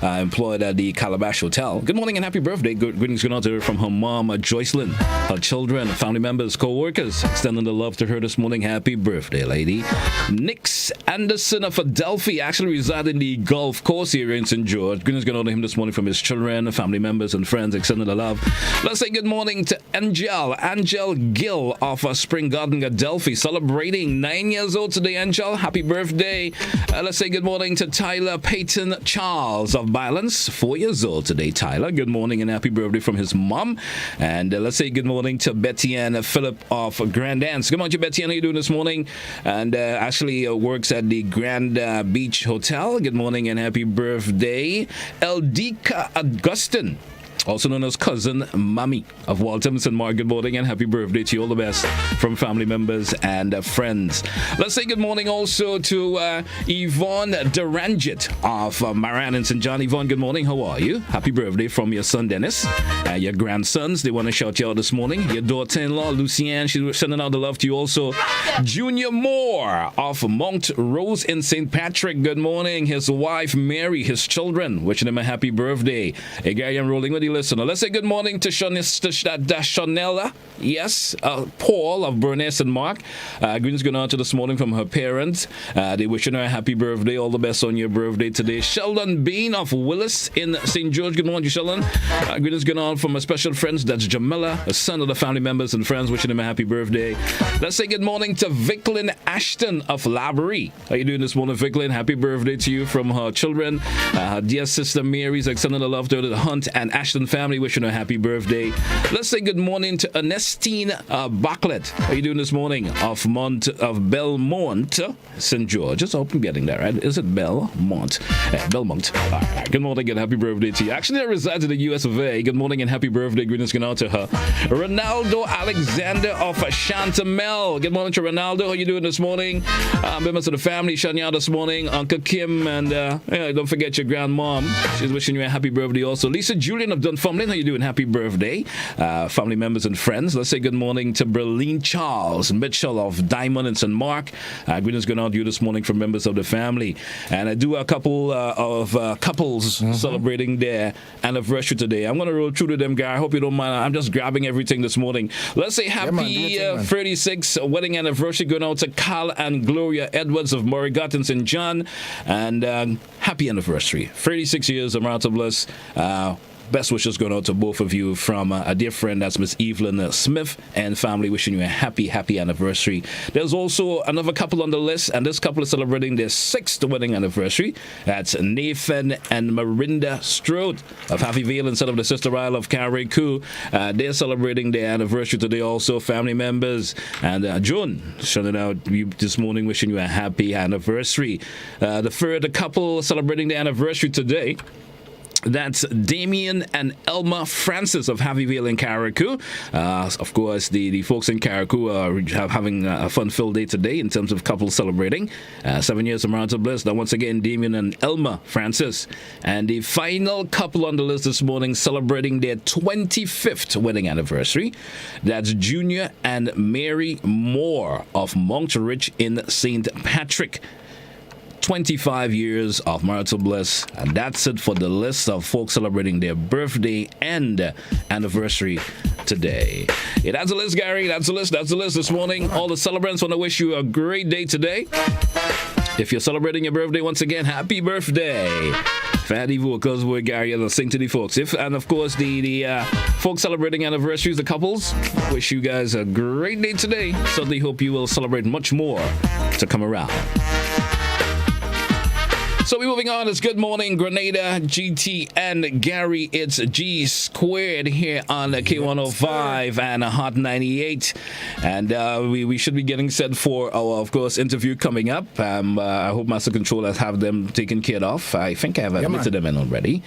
A: employed at the Calabash Hotel. Good morning and happy birthday. Greetings going on to her from her mom, Joycelyn, her children, family members, co-workers. Extending the love to her this morning. Happy birthday, lady. Nix Anderson of Adelphi actually reside in the Gulf Coast area in St. George. George. Greetings going out to him this morning from his children, family members, and friends, extending the love. Let's say good morning to Angel Gill of Spring Garden, Adelphi, celebrating 9 years old today. Angel, happy birthday. Let's say good morning to Tyler Peyton Charles of Balance, 4 years old today. Tyler, good morning and happy birthday from his mom. And let's say good morning to Betty Ann Phillip of Grand Anse. Good morning, Betty Ann. How are you doing this morning? And Ashley works at the Grand Beach Hotel. Good morning and happy birthday. Eldika Augustin, also known as Cousin Mommy of Waltham St. Mark. Good morning and happy birthday to you. All the best from family members and friends. Let's say good morning also to Yvonne Durangit of Maran and St. John. Yvonne, good morning. How are you? Happy birthday from your son Dennis. Your grandsons, they want to shout you out this morning. Your daughter-in-law Lucienne, she's sending out the love to you also. Junior Moore of Mount Rose in St. Patrick. Good morning. His wife Mary, his children, wishing him a happy birthday. Hey, Gary, I'm rolling with you. Listener. Let's say good morning to Shonella. Yes, Paul of Burness and Mark. Greetings going on to this morning from her parents. They wishing her a happy birthday. All the best on your birthday today. Sheldon Bean of Willis in St. George. Good morning, Sheldon. Greetings going on from my special friends. That's Jamila, a son of the family members and friends, wishing him a happy birthday. Let's say good morning to Vicklin Ashton of Labrie. How you doing this morning, Vicklin? Happy birthday to you from her children. Her dear sister Mary's extending the love to the Hunt and Ashton family, wishing her a happy birthday. Let's say good morning to Ernestine Bartlett. How are you doing this morning? Of Belmont, St. George. Just hope I'm getting there, right? Is it Belmont? Belmont. All right. Good morning and happy birthday to you. Actually, I reside in the US of A. Good morning and happy birthday. Greetings going out to her. Ronaldo Alexander of Chantamel. Good morning to Ronaldo. How are you doing this morning? Members of the family, Shania this morning. Uncle Kim, and don't forget your grandmom. She's wishing you a happy birthday also. Lisa Julian of Dunfermline, how you doing? Happy birthday. Family members and friends. Let's say good morning to Berlin Charles Mitchell of Diamond and St. Mark. Greetings going out to you this morning from members of the family. And I do a couple of couples celebrating their anniversary today. I'm going to roll through to them, guy. I hope you don't mind. I'm just grabbing everything this morning. Let's say happy 36 wedding anniversary going out to Carl and Gloria Edwards of Murraygot and St. John. And happy anniversary. 36 years of marital bliss. Best wishes going out to both of you from a dear friend, that's Miss Evelyn Smith and family, wishing you a happy anniversary. There's also another couple on the list, and this couple is celebrating their 6th wedding anniversary. That's Nathan and Marinda Strode of Happy Vale instead of the Sister Isle of Carriacou. They're celebrating their anniversary today also, family members. And June, shouting out you this morning, wishing you a happy anniversary. The third couple celebrating their anniversary today, that's Damien and Elma Francis of Happyville in Carriacou. Of course, the folks in Carriacou are having a fun-filled day today in terms of couples celebrating 7 years of marital bliss. Now, once again, Damien and Elma Francis. And the final couple on the list this morning celebrating their 25th wedding anniversary. That's Junior and Mary Moore of Monkridge in St. Patrick. 25 years of marital bliss, and that's it for the list of folks celebrating their birthday and anniversary today. Yeah, that's the list, Gary. That's the list this morning. All the celebrants want to wish you a great day today. If you're celebrating your birthday, once again, happy birthday. Fatty vocals with Gary and sing to the folks. And of course, the folks celebrating anniversaries, the couples, wish you guys a great day today. Certainly hope you will celebrate much more to come around. So we're moving on. It's Good Morning Grenada, GT and Gary. It's G Squared here on K105 and Hot 98. And we should be getting set for our, of course, interview coming up. I hope Master Controllers have them taken care of. I think I have admitted them in already.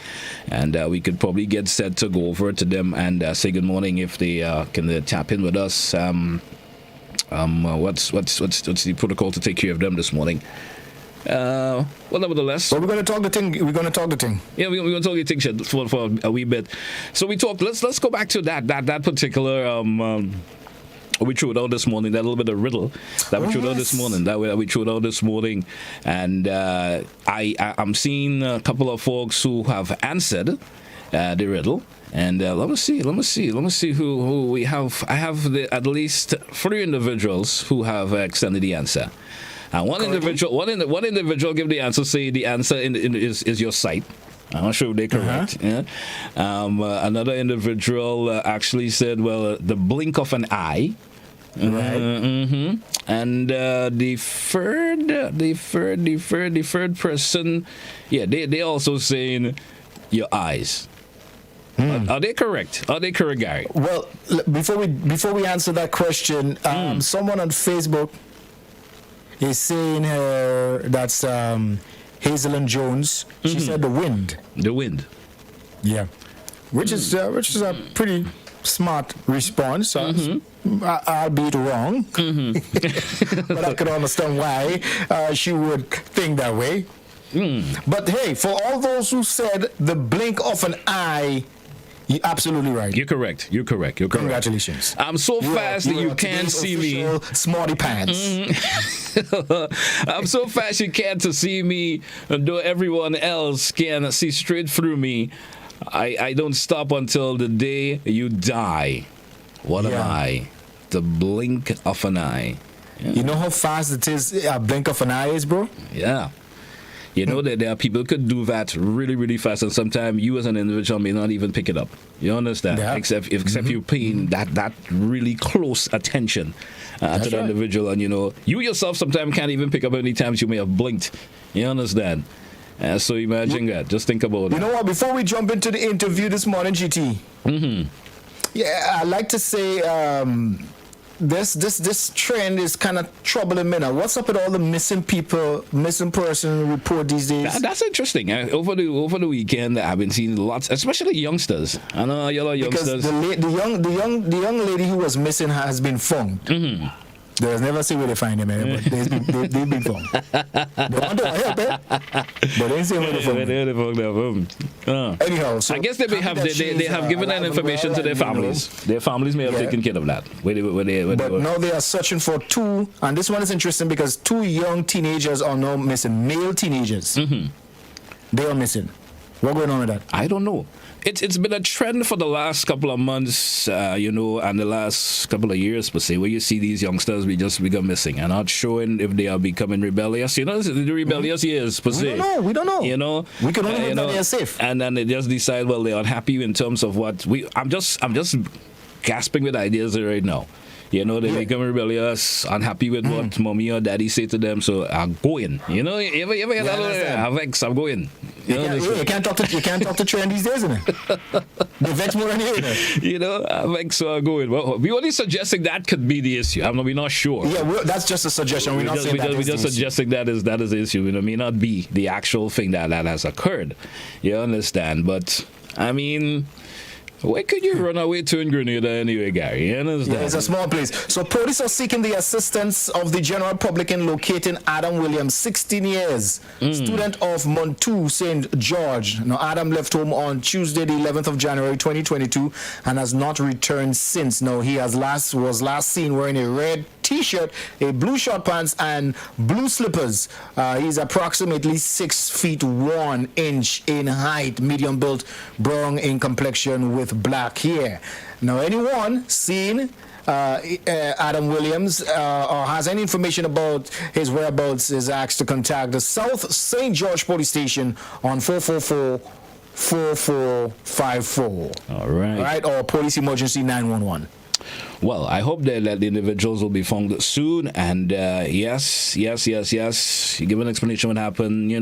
A: And we could probably get set to go over to them and say good morning if they can tap in with us. What's the protocol to take care of them this morning? Well, nevertheless,
B: we're going to talk the thing. Yeah, we're going to talk
A: the thing for a wee bit. So we talked. Let's go back to that particular. We threw it out this morning. That little bit of riddle that we threw out this morning. That we threw out this morning, and I'm seeing a couple of folks who have answered the riddle. And let me see who we have. I have at least 3 individuals who have extended the answer. And one individual give the answer. Say the answer is your site. I'm not sure if they're correct. Yeah. Another individual actually said, well, the blink of an eye.
B: Right.
A: And the third person, yeah, they also saying your eyes. Are they correct? Are they correct, Gary?
B: Well, before we answer that question, someone on Facebook is saying that's Hazelyn Jones. She said the wind.
A: The wind.
B: Yeah, which is a pretty smart response. Albeit wrong, but I could understand why she would think that way. But hey, for all those who said the blink of an eye, you're absolutely right.
A: You're correct.
B: Congratulations.
A: I'm so fast that you can't see me.
B: Smarty pants.
A: I'm so fast you can't see me, though everyone else can see straight through me. I don't stop until the day you die. What am I? The blink of an eye. Yeah.
B: You know how fast it is, a blink of an eye is, bro?
A: Yeah. You know that there are people who could do that really, really fast, and sometimes you as an individual may not even pick it up. You understand?
B: Yeah.
A: Except you're paying that really close attention to the individual, and you yourself sometimes can't even pick up how many times you may have blinked. You understand? So imagine that. Just think about it.
B: You know what? Before we jump into the interview this morning, GT. Yeah, I'd like to say this trend is kind of troubling me now. What's up with all the missing person report these days?
A: That's interesting. Over the weekend, I've been seeing lots, especially youngsters. I know yellow youngsters.
B: Because the young lady who was missing has been found. There's never say where they find them, but they've been found. They want to help, but they ain't say where they found them. Anyhow, so
A: I guess they have given that information to their families. Their families may have taken care of that.
B: But now they are searching for two, and this one is interesting because two young teenagers are now missing, male teenagers. They are missing. What's going on with that?
A: I don't know. It's been a trend for the last couple of months, and the last couple of years, per se, where you see these youngsters become missing and not showing if they are becoming rebellious. The rebellious years, per se.
B: We don't know. We can only hope that they are safe.
A: And then they just decide, well, they're unhappy in terms of what I'm just gasping with ideas right now. They become rebellious, unhappy with what mommy or daddy say to them, so I'm going. You ever hear that? I'm going.
B: You can't talk to trend these days, isn't it? The vex more than you.
A: I'm vex, so I'm going. Well, we're only suggesting that could be the issue. We're not sure.
B: Yeah, that's just a suggestion. We're
A: just suggesting that is the issue. It may not be the actual thing that has occurred. You understand? But I mean, where could you run away to in Grenada anyway, Gary? You understand?
B: Yeah, it's a small place. So police are seeking the assistance of the general public in locating Adam Williams, 16 years, student of Montu St. George. Now, Adam left home on Tuesday, the 11th of January, 2022, and has not returned since. Now, he was last seen wearing a red T-shirt, a blue short pants, and blue slippers. He's approximately 6 feet 1 inch in height, medium built, brown in complexion with black hair. Now, anyone seen Adam Williams or has any information about his whereabouts is asked to contact the South St. George Police Station on 444-4454.
A: All right,
B: or Police Emergency 911.
A: Well, I hope that the individuals will be found soon. And yes. You give an explanation what happened.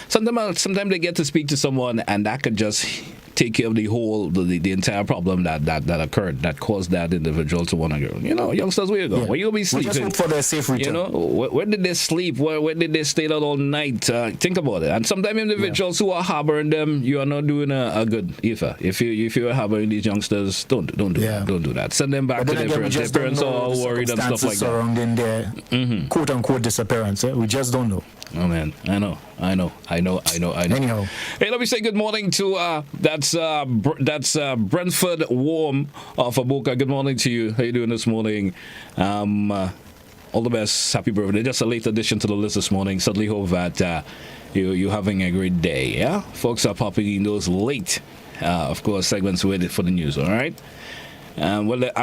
A: Sometimes they get to speak to someone, and that could just take care of the entire problem that occurred, that caused that individual to want to go. Youngsters, where you go? Where you be sleeping?
B: We just hope for their safe return.
A: Where did they sleep? Where did they stay out all night? Think about it. And sometimes individuals who are harboring them, you are not doing a good either. If you are harboring these youngsters, don't do that. Send them back to their parents. Their parents are all worried and stuff like that.
B: Surrounding their quote unquote disappearance. We just don't know.
A: Oh man, I know.
B: Anyhow,
A: hey, let me say good morning to that's Brentford Warm of Aboka. Good morning to you. How you doing this morning? All the best. Happy birthday. Just a late addition to the list this morning. Certainly hope that you're having a great day. Yeah, folks are popping in those late, of course, segments waited for the news. All right.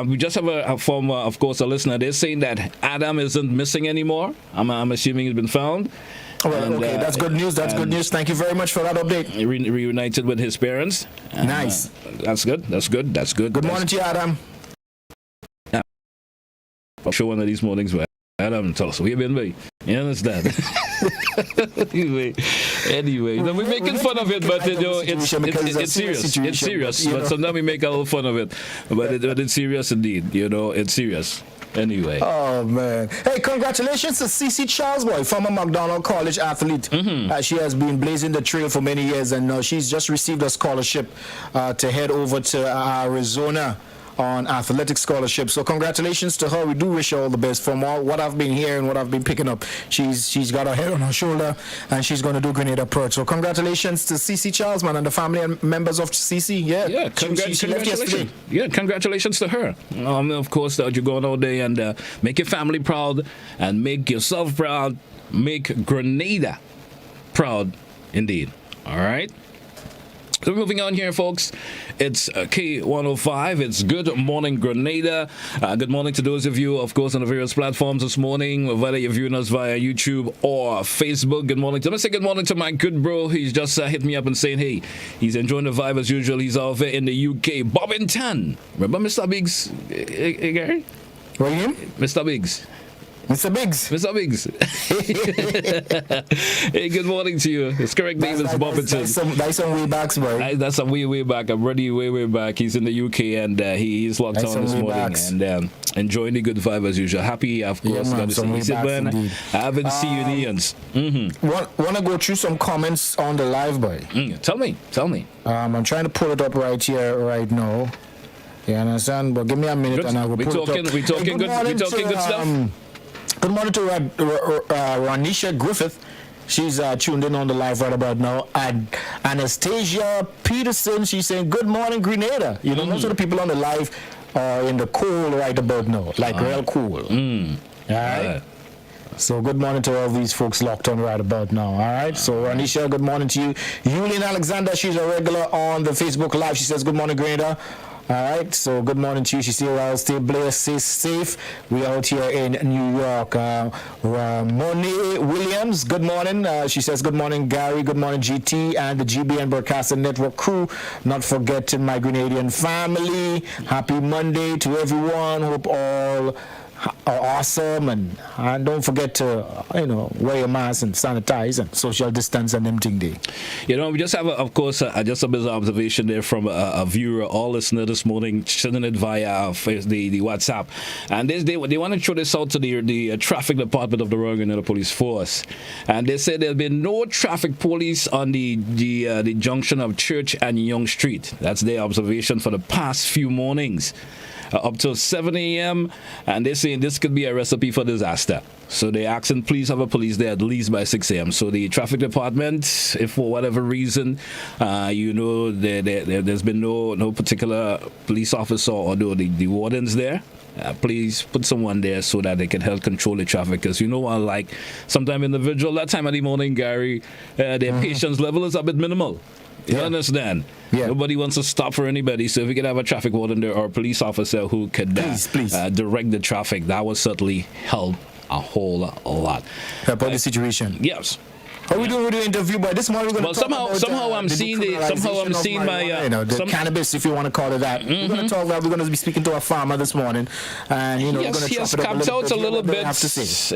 A: We just have a former, of course, a listener. They're saying that Adam isn't missing anymore. I'm assuming he's been found.
B: All right, okay, that's good news. That's good news. Thank you very much for that update.
A: Reunited with his parents.
B: Nice.
A: That's good. That's good. That's good.
B: Good morning to you, Adam.
A: I'm sure one of these mornings where Adam tell us where you been, boy. You understand? anyway, you know, we're making fun of it, but you know, it's serious. It's serious. But sometimes we make a little fun of it, but it's serious indeed. You know, it's serious. Anyway.
B: Oh, man. Hey, congratulations to CC Charles, boy, former McDonald College athlete. She has been blazing the trail for many years, and she's just received a scholarship to head over to Arizona on athletic scholarship. So congratulations to her. We do wish her all the best. From all what I've been hearing, what I've been picking up, she's got her head on her shoulder, and she's going to do Grenada Perch. So congratulations to CC Charles, man, and the family and members of CC. Yeah,
A: congratulations. Yeah, congratulations to her. Of course, that you're going out there and make your family proud and make yourself proud. Make Grenada proud, indeed. All right. So moving on here, folks, it's K105. It's Good Morning Grenada. Good morning to those of you, of course, on the various platforms this morning, whether you're viewing us via YouTube or Facebook. Good morning. I'm going to say good morning to my good bro. He's just hit me up and saying, hey, he's enjoying the vibe as usual. He's out there in the UK. Bobbington. Remember Mr. Biggs? Hey, Gary?
B: What are you?
A: Mr. Biggs.
B: Mr. Biggs.
A: Mr. Biggs. Hey, good morning to you. His correct name is Bobbington.
B: That's some way back, boy.
A: That's some way back. I'm ready way back. He's in the UK and he's locked on this morning and enjoying the good vibe as usual. Happy, of course.
B: Yeah, man,
A: I haven't seen you in eons.
B: Want to go through some comments on the live, boy?
A: Tell me.
B: I'm trying to pull it up right here, right now. You understand? But give me a minute and I will pull it up.
A: We talking good stuff.
B: Good morning to Ronisha Griffith. She's tuned in on the live right about now. And Anastasia Peterson, she's saying, good morning, Grenada. You know, most of the people on the live are in the cool right about now, like real cool. All right? So good morning to all these folks locked on right about now. All right? So Ronisha, good morning to you. Yulian Alexander, she's a regular on the Facebook Live. She says, good morning, Grenada. All right, so good morning to you. She said, well, stay blessed, stay safe. We out here in New York. Monique Williams, good morning. She says, good morning, Gary. Good morning, GT and the GBN Broadcasting Network crew. Not forgetting my Grenadian family. Happy Monday to everyone. Hope all are awesome, and don't forget to wear your mask and sanitize and social distance and them thing there.
A: You know, we just have of course just a bit of observation there from a viewer or listener this morning, sending it via the WhatsApp, and they want to throw this out to the traffic department of the Royal Grenada Police Force, and they said there'll be no traffic police on the junction of Church and Young Street. That's their observation for the past few mornings. Up till 7 a.m. and they're saying this could be a recipe for disaster. So they're asking, please have a police there at least by 6 a.m. So the traffic department, if for whatever reason, there's been no particular police officer or the wardens there, please put someone there so that they can help control the traffic. Because like sometime individual, that time of the morning, Gary, their patience level is a bit minimal. You understand?
B: Yeah.
A: Nobody wants to stop for anybody. So if we could have a traffic warden there or a police officer who could direct the traffic, that would certainly help a whole lot.
B: Help out the situation.
A: Yes.
B: How are we doing with the interview? But this morning we're going to talk about the cannabis, if you want to call it that. We're going to talk about. We're going to be speaking to a farmer this morning, and we're going to chop it up a little bit.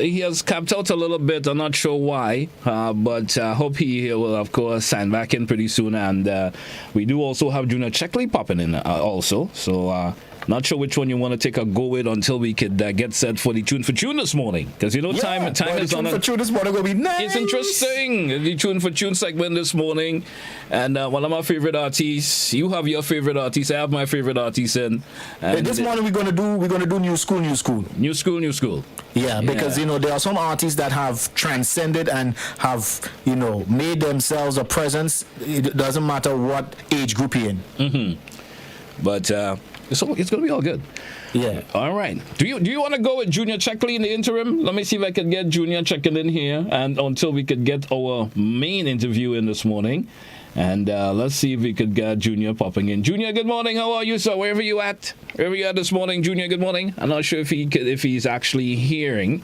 A: He has capped out a little bit. I'm not sure why, but I hope he will, of course, sign back in pretty soon. And we do also have Junior Checkley popping in also. So. Not sure which one you want to take a go with until we could get set for the Tune for Tune this morning. Because time is on.
B: The Tune for Tune this morning will be nice.
A: It's interesting. The Tune for Tune segment this morning. And one of my favorite artists. You have your favorite artist. I have my favorite artist. And
B: this morning we're gonna do new school.
A: Yeah,
B: because there are some artists that have transcended and have made themselves a presence. It doesn't matter what age group you're in.
A: But it's going to be all good.
B: Yeah.
A: All right. Do you want to go with Junior Checkley in the interim? Let me see if I can get Junior checking in here, and until we could get our main interview in this morning, and let's see if we could get Junior popping in. Junior, good morning. How are you, sir? Wherever you at this morning, Junior. Good morning. I'm not sure if he's actually hearing.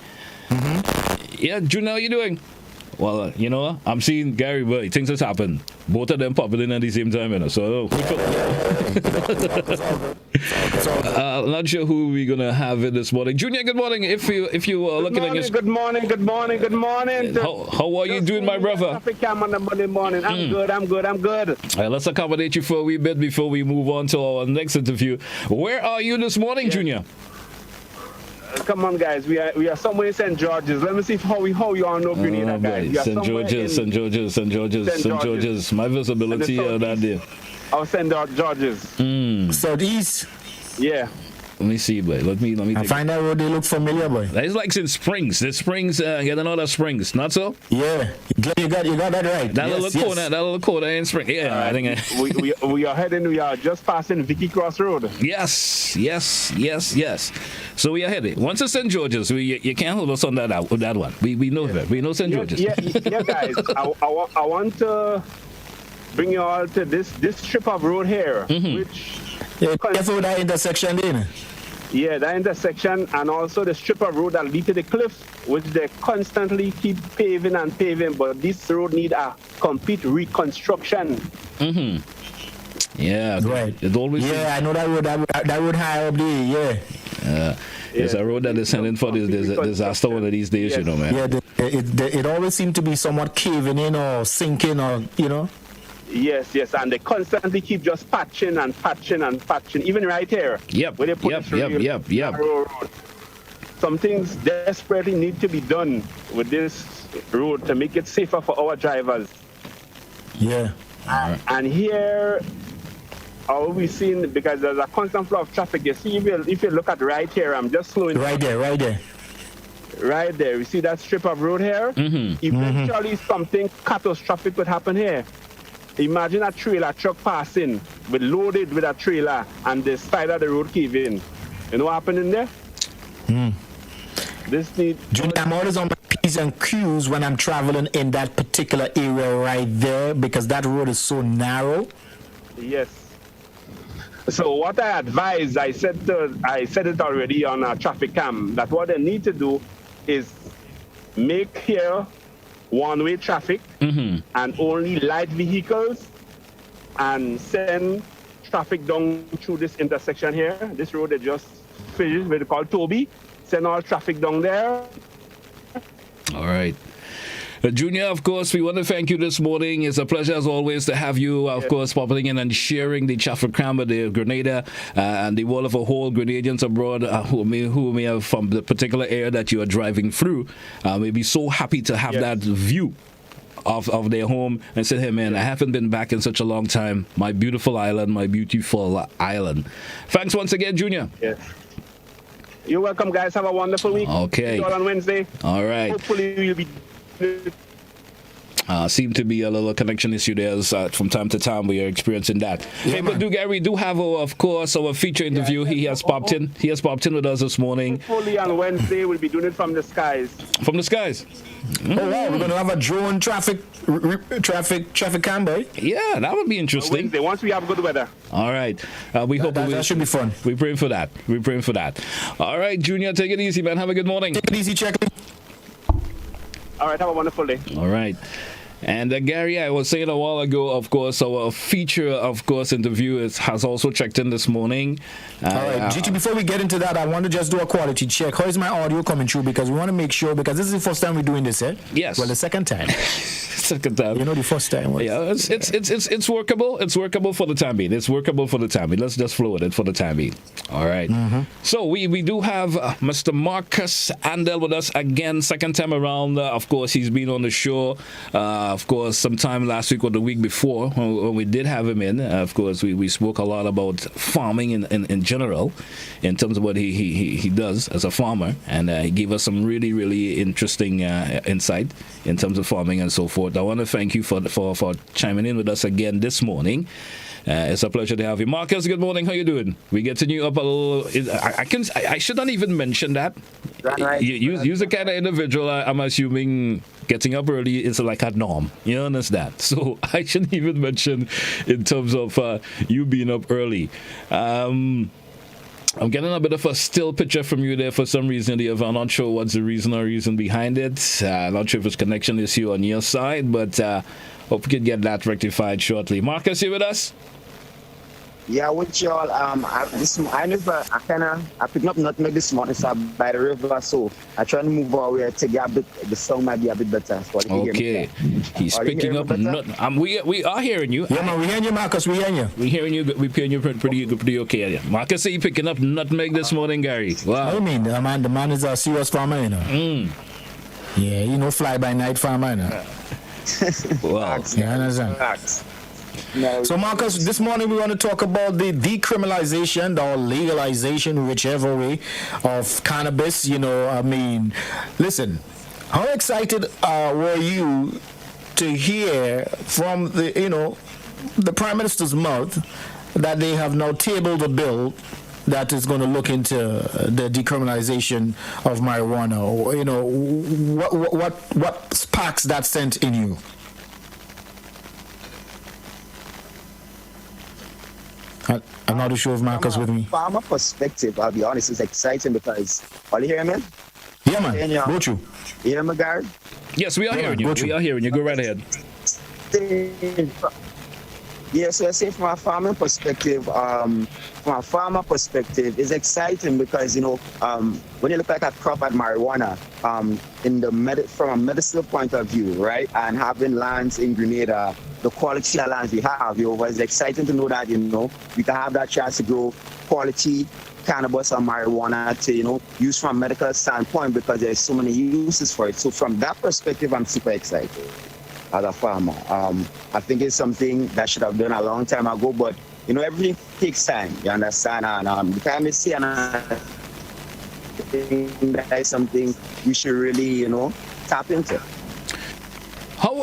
B: Mm-hmm.
A: Yeah, Junior, how are you doing? Well, you know, I'm seeing Gary Boy. Things has happened. Both of them popping in at the same time, you know. So, not sure who we're gonna have in this morning. Junior, good morning. If you are looking at your
E: good morning.
A: How are you doing, my brother?
E: Traffic cam on the Monday morning. I'm good. All
A: right, let's accommodate you for a wee bit before we move on to our next interview. Where are you this morning, Junior?
E: Come on, guys. We are somewhere in St. George's. Let me see how you all know Grenada, guys.
A: St. George's. My visibility that day.
E: Oh, St. George's.
B: Southeast.
E: Yeah.
A: Let me see, boy. Let me
B: I find that road they look familiar, boy.
A: It's like in Springs. The Springs, get another Springs, not so?
B: Yeah, you got that right.
A: That little corner in Springs. Yeah, I think.
E: We are just passing Vicky Cross Road.
A: Yes. So we are headed. Once it's St. George's, you can't hold us on that one. We know that. We know St. George's.
E: Yeah, guys. I want to bring you all to this strip of road here, which.
B: Yeah, careful with that intersection, then.
E: Yeah, that intersection, and also the strip of road that lead to the cliff, which they constantly keep paving, but this road need a complete reconstruction.
A: Yeah,
B: right.
A: It always.
B: Yeah, I know that road. That road high up there. Yeah.
A: It's a road that is heading for this disaster one of these days,
E: yes.
A: You know, man.
B: Yeah, it always seems to be somewhat caving in or sinking, or you know.
E: Yes, and they constantly keep just patching, even right here.
A: Yep.
E: Some things desperately need to be done with this road to make it safer for our drivers.
B: Yeah.
E: And here, all we've seen, because there's a constant flow of traffic. You see, if you look at right here, I'm just slowing.
B: Right there.
E: Right there. You see that strip of road here? Eventually, something catastrophic could happen here. Imagine a trailer truck passing, loaded with a trailer, and the side of the road cave in. You know what happened in there?
B: Junior, I'm always on my P's and Q's when I'm traveling in that particular area right there, because that road is so narrow.
E: Yes. So what I advise, I said it already on our traffic cam, that what they need to do is make here one-way traffic and only light vehicles, and send traffic down through this intersection here. This road they just finished, what they call Toby. Send all traffic down there.
A: All right. Junior, of course, we want to thank you this morning. It's a pleasure, as always, to have you, of course, popping in and sharing the traffic cam with the Grenada and the world of a whole Grenadians abroad who may have from the particular area that you are driving through. May be so happy to have that view of their home and say, hey, man, I haven't been back in such a long time. My beautiful island, my beautiful island. Thanks once again, Junior.
E: Yes. You're welcome, guys. Have a wonderful week.
A: Okay.
E: See you all on Wednesday.
A: All right.
E: Hopefully, we'll be...
A: Seem to be a little connection issue there from time to time. We are experiencing that.
B: Yeah,
A: hey, but Gary, do have, of course, our feature interview. He has popped in. He has popped in with us this morning.
E: Hopefully on Wednesday, we'll be doing it from the skies.
A: From the skies.
B: Oh wow, we're gonna have a drone traffic cam, boy.
A: Yeah, that would be interesting.
E: Wednesday, once we have good weather.
A: All right. We hope
B: that should be fun.
A: We're praying for that. All right, Junior, take it easy, man. Have a good morning.
B: Take it easy, check.
E: All right, have a wonderful day.
A: All right. And Gary, I was saying a while ago, of course, our feature, of course, interview has also checked in this morning.
B: All right, GT, before we get into that, I want to just do a quality check. How is my audio coming through? Because we want to make sure, because this is the first time we're doing this, eh?
A: Yes.
B: Well, the second time. You know, the first time was.
A: Yeah, it's workable. It's workable for the time being. Let's just flow with it for the time being. All right. So we do have Mr. Marcus Andall with us again, second time around. Of course, he's been on the show. Of course, sometime last week or the week before when we did have him in. Of course, we spoke a lot about farming in general, in terms of what he does as a farmer, and he gave us some really, really interesting insight in terms of farming and so forth. I want to thank you for chiming in with us again this morning. It's a pleasure to have you, Marcus. Good morning. How you doing? We getting you up a little. I shouldn't even mention that.
F: Right.
A: You're the kind of individual I'm assuming getting up early is like a norm. You understand? So I shouldn't even mention in terms of you being up early. I'm getting a bit of a still picture from you there for some reason, Dave. I'm not sure what's the reason behind it. Not sure if it's connection issue on your side, but hope we can get that rectified shortly. Marcus, you with us?
F: Yeah, with y'all. I picked up nutmeg this morning, so by the river, so I try to move away to get a bit. The sound might be a bit better. So
A: okay, he's picking up. We are hearing you.
B: Yeah, man, we hearing you, Marcus. We hearing you.
A: We hearing you. We hearing you pretty okay. Marcus, say you picking up nutmeg this morning, Gary. Wow.
B: I mean, the man is a serious farmer, you know. Yeah, you know, fly by night farmer, you know.
A: Wow.
B: You understand?
F: No.
B: So, Marcus, this morning we want to talk about the decriminalization or legalization, whichever way, of cannabis. You know, I mean, listen, how excited were you to hear from the Prime Minister's mouth that they have now tabled a bill that is going to look into the decriminalization of marijuana? Or, you know, what sparks that sent in you? I'm not sure if Marcus with me.
F: From a perspective, I'll be honest, it's exciting because, are you hearing me?
B: Yeah, man. Go you.
F: You hear me, Gary?
A: Yes, we are hearing you. We are hearing you. Go right ahead.
F: Yeah, so I say from a farmer perspective, it's exciting because, you know, when you look at a crop at marijuana, from a medicinal point of view, right, and having lands in Grenada, the quality of lands we have, it's exciting to know that, you know, we can have that chance to grow quality cannabis or marijuana to, you know, use from a medical standpoint because there's so many uses for it. So from that perspective, I'm super excited as a farmer. I think it's something that should have done a long time ago, but, you know, everything takes time, you understand? And the time is here, and I think that is something we should really, you know, tap into.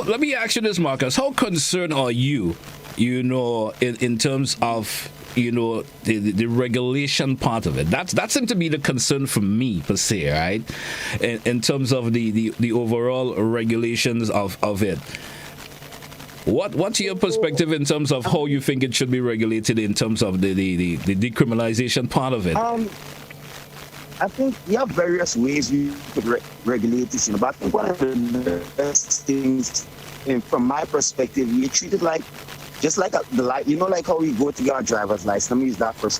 A: Let me ask you this, Marcus. How concerned are you, you know, in terms of, you know, the regulation part of it? That seems to be the concern for me, per se, right? In terms of the overall regulations of it. What's your perspective in terms of how you think it should be regulated in terms of the decriminalization part of it?
F: I think you have various ways you could regulate this, you know, but I think one of the best things, from my perspective, you treat it like, just like you know, like how we go to get our driver's license. Let me use that for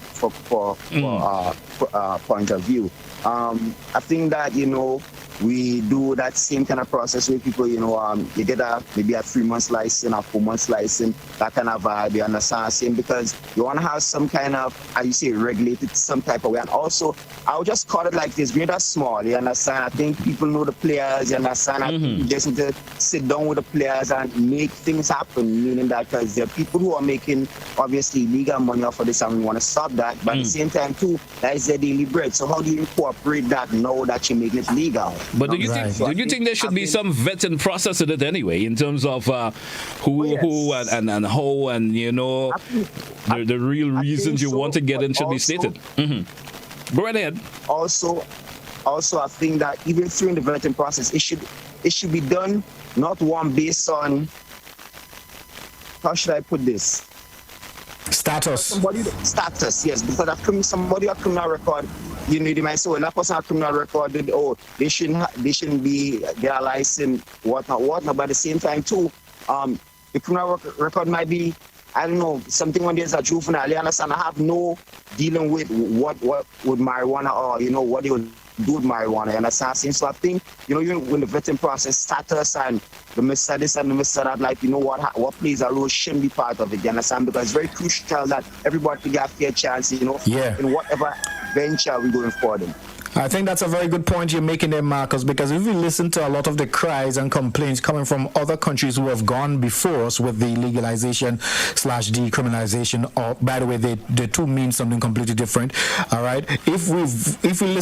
F: point of view. I think that, you know, we do that same kind of process where people, you know, you get maybe a 3 months license, a 4 months license, that kind of vibe, you understand? Same, because you want to have some kind of, how you say, regulated some type of way. And also, I would just call it like this, we're that small, you understand? I think people know the players, you understand? I think you just need to sit down with the players and make things happen, meaning that because there are people who are making, obviously, legal money off of this, and we want to stop that. But at the same time, too, that is their daily bread. So how do you incorporate that now that you're making it legal?
A: But do you think there should be some vetting process in it anyway, in terms of who and how, and, you know, the real reasons you want to get in should be stated? Go right ahead.
F: Also, I think that even through the vetting process, it should be done not one based on, how should I put this?
B: Status,
F: yes, because somebody a criminal record, you know, they might say, well, that person a criminal record, they shouldn't be their license, whatnot. But at the same time too, the criminal record might be, I don't know, something when there's a juvenile, you understand? I have no dealing with what would marijuana, or, you know, what they would do with marijuana, you understand? So I think, you know, even when the vetting process, status and the Mr. this and the Mr. that, like, you know, what plays a role shouldn't be part of it, you understand? Because it's very crucial that everybody get a fair chance, you know, in whatever venture we're going forward in.
B: I think that's a very good point you're making there, Marcus, because if we listen to a lot of the cries and complaints coming from other countries who have gone before us with the legalization / decriminalization, or, by the way, they two mean something completely different. All right, if we've been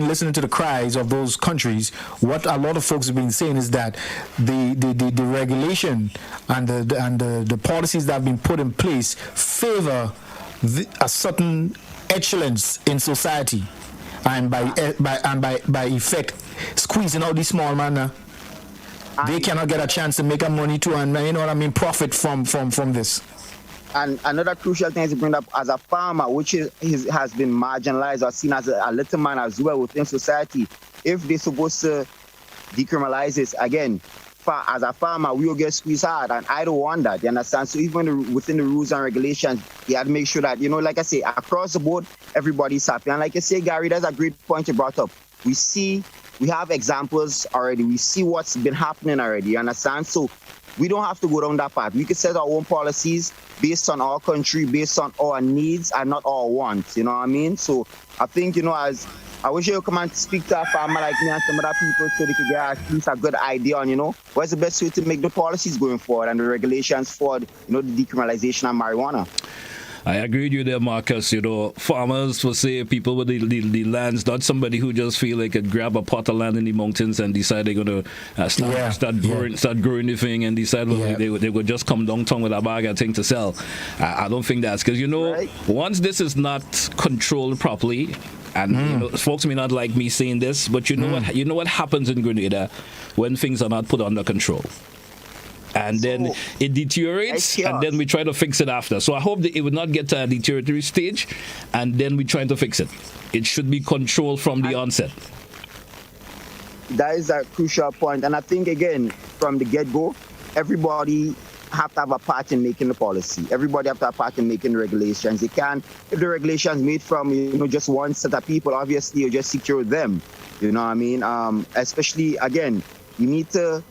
B: listening to the cries of those countries, what a lot of folks have been saying is that the regulation and the policies that have been put in place favor a certain excellence in society. And by effect, squeezing out these small man, they cannot get a chance to make a money too, and, you know what I mean, profit from this.
F: And another crucial thing is to bring up as a farmer, which has been marginalized or seen as a little man as well within society. If they're supposed to decriminalize this, again, as a farmer, we will get squeezed hard, and I don't want that, you understand? So even within the rules and regulations, you have to make sure that, like I say, across the board, everybody's happy. And like I say, Gary, that's a great point you brought up. We have examples already. We see what's been happening already, you understand? So we don't have to go down that path. We can set our own policies based on our country, based on our needs and not our wants, you know what I mean? So I think, as I wish you would come and speak to a farmer like me and some other people so they could get at least a good idea on, what's the best way to make the policies going forward and the regulations for, the decriminalization of marijuana.
A: I agree with you there, Marcus. Farmers, for say, people with the lands, not somebody who just feel they could grab a pot of land in the mountains and decide they're going to start growing the thing and decide they would just come downtown with a bag of thing to sell. I don't think that's because, once this is not controlled properly, and folks may not like me saying this, but you know what happens in Grenada when things are not put under control. And then it deteriorates, and then we try to fix it after. So I hope that it would not get to a deterioratory stage, and then we try to fix it. It should be controlled from the onset.
F: That is a crucial point. And I think, again, from the get-go, everybody have to have a part in making the policy. Everybody have to have a part in making the regulations. If the regulations made from, just one set of people, obviously you just secure them. You know what I mean? Especially, again, you need to...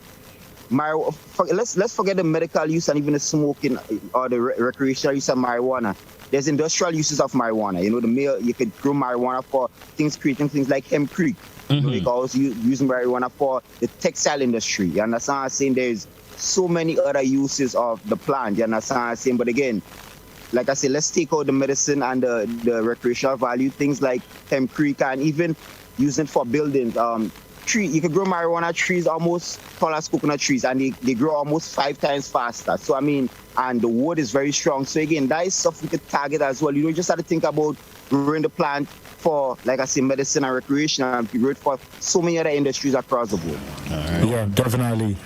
F: Let's forget the medical use and even the smoking or the recreational use of marijuana. There's industrial uses of marijuana. You could grow marijuana for creating things like hempcrete. They can also use marijuana for the textile industry. You understand what I'm saying? There's so many other uses of the plant. You understand what I'm saying? But again, like I said, let's take out the medicine and the recreational value, things like hempcrete, and even use it for buildings. You can grow marijuana trees almost tall as coconut trees, and they grow almost 5 times faster. So, and the wood is very strong. So, again, that is stuff we could target as well. You don't just have to think about growing the plant for, like I say, medicine and recreation, and you grow it for so many other industries across the board.
B: Yeah, definitely.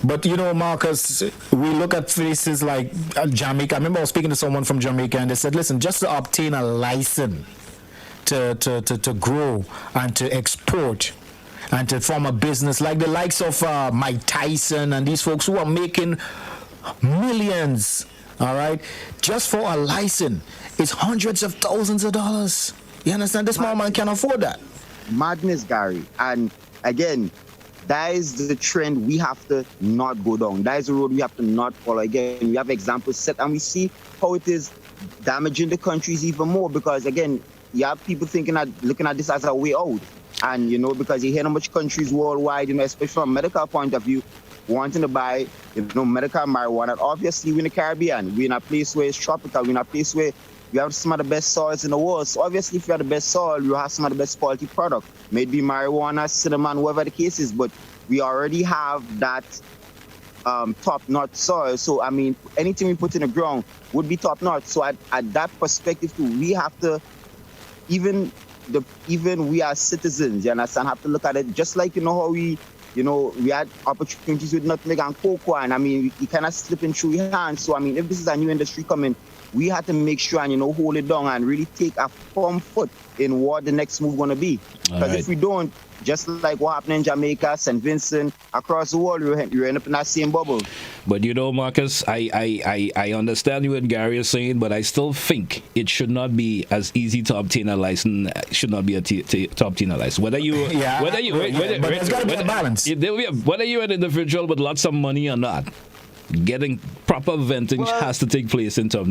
B: But, Marcus, we look at places like Jamaica. I remember I was speaking to someone from Jamaica, and they said, listen, just to obtain a license to grow and to export and to form a business like the likes of Mike Tyson and these folks who are making millions, all right, just for a license, it's hundreds of thousands of dollars. You understand? This small man can't afford that.
F: Madness, Gary. And again, that is the trend we have to not go down. That is the road we have to not follow. Again, we have examples set, and we see how it is damaging the countries even more, because again, you have people looking at this as a way out. And, because you hear how much countries worldwide, especially from a medical point of view, wanting to buy, medical marijuana. Obviously, we're in the Caribbean. We're in a place where it's tropical. We're in a place where we have some of the best soils in the world. So obviously, if you have the best soil, you have some of the best quality product. Maybe marijuana, cinnamon, whatever the case is. But we already have that top-notch soil. So, anything we put in the ground would be top-notch. So at that perspective, too, we have to, even we as citizens, you understand, have to look at it just like, how we had opportunities with nutmeg and cocoa, and you kind of slipping through your hands. So, if this is a new industry coming, we have to make sure and, hold it down and really take a firm foot in what the next move going to be. Because if we don't, just like what happened in Jamaica, St. Vincent, across the world, you end up in that same bubble.
A: But Marcus, I understand what Gary is saying, but I still think it should not be as easy to obtain a license. Should not be to obtain a license. Whether there's got to be a balance. Whether you're an individual with lots of money or not, getting proper venting has to take place in terms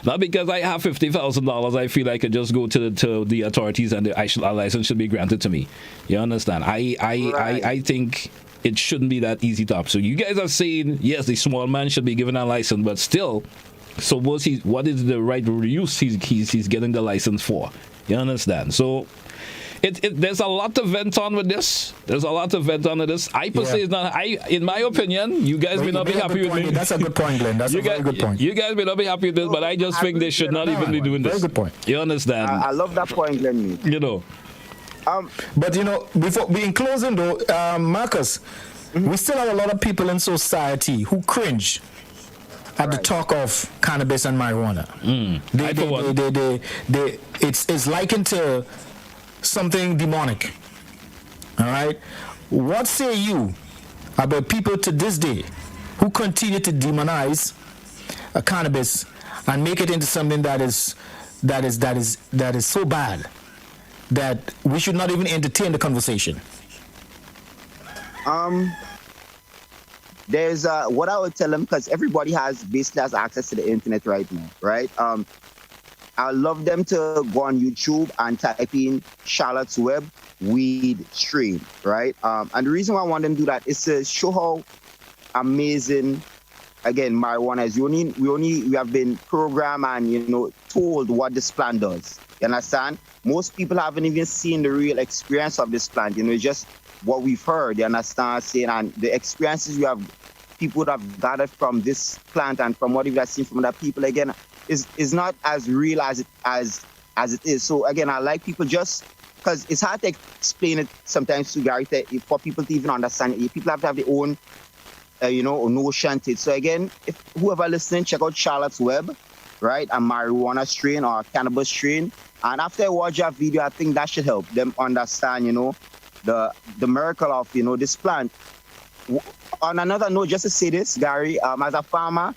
A: not because I have $50,000 I feel I could just go to the authorities and a license should be granted to me. You understand? I think it shouldn't be that easy to opt. So you guys are saying yes, the small man should be given a license, but still, so what is the right use he's getting the license for? You understand? So there's a lot to vent on with this. I personally, in my opinion, you guys may not be happy with me.
B: That's a good point, Glenn. That's a very good point.
A: You guys may not be happy with this, but I just think they should not even be doing this.
B: Very good point.
A: You understand?
F: I love that point, Glenn.
B: But before in closing though, Marcus, we still have a lot of people in society who cringe at the talk of cannabis and marijuana. It's likened to something demonic. All right? What say you about people to this day who continue to demonize cannabis and make it into something that is so bad that we should not even entertain the conversation?
F: There's what I would tell them, because everybody basically has access to the internet right now, right? I love them to go on YouTube and type in Charlotte's Web weed strain, right? And the reason why I want them to do that is to show how amazing, again, marijuana is. We have been programmed and told what this plant does. You understand? Most people haven't even seen the real experience of this plant. It's just what we've heard. You understand? Saying, and the experiences people would have gathered from this plant and from what we've seen from other people, again, is not as real as it is. So again, I like people, just because it's hard to explain it sometimes to Gary, for people to even understand it. People have to have their own notion to it. So again, if whoever listening, check out Charlotte's Web, right? A marijuana strain or a cannabis strain. And after I watch that video, I think that should help them understand, the miracle of, this plant. On another note, just to say this, Gary, as a farmer,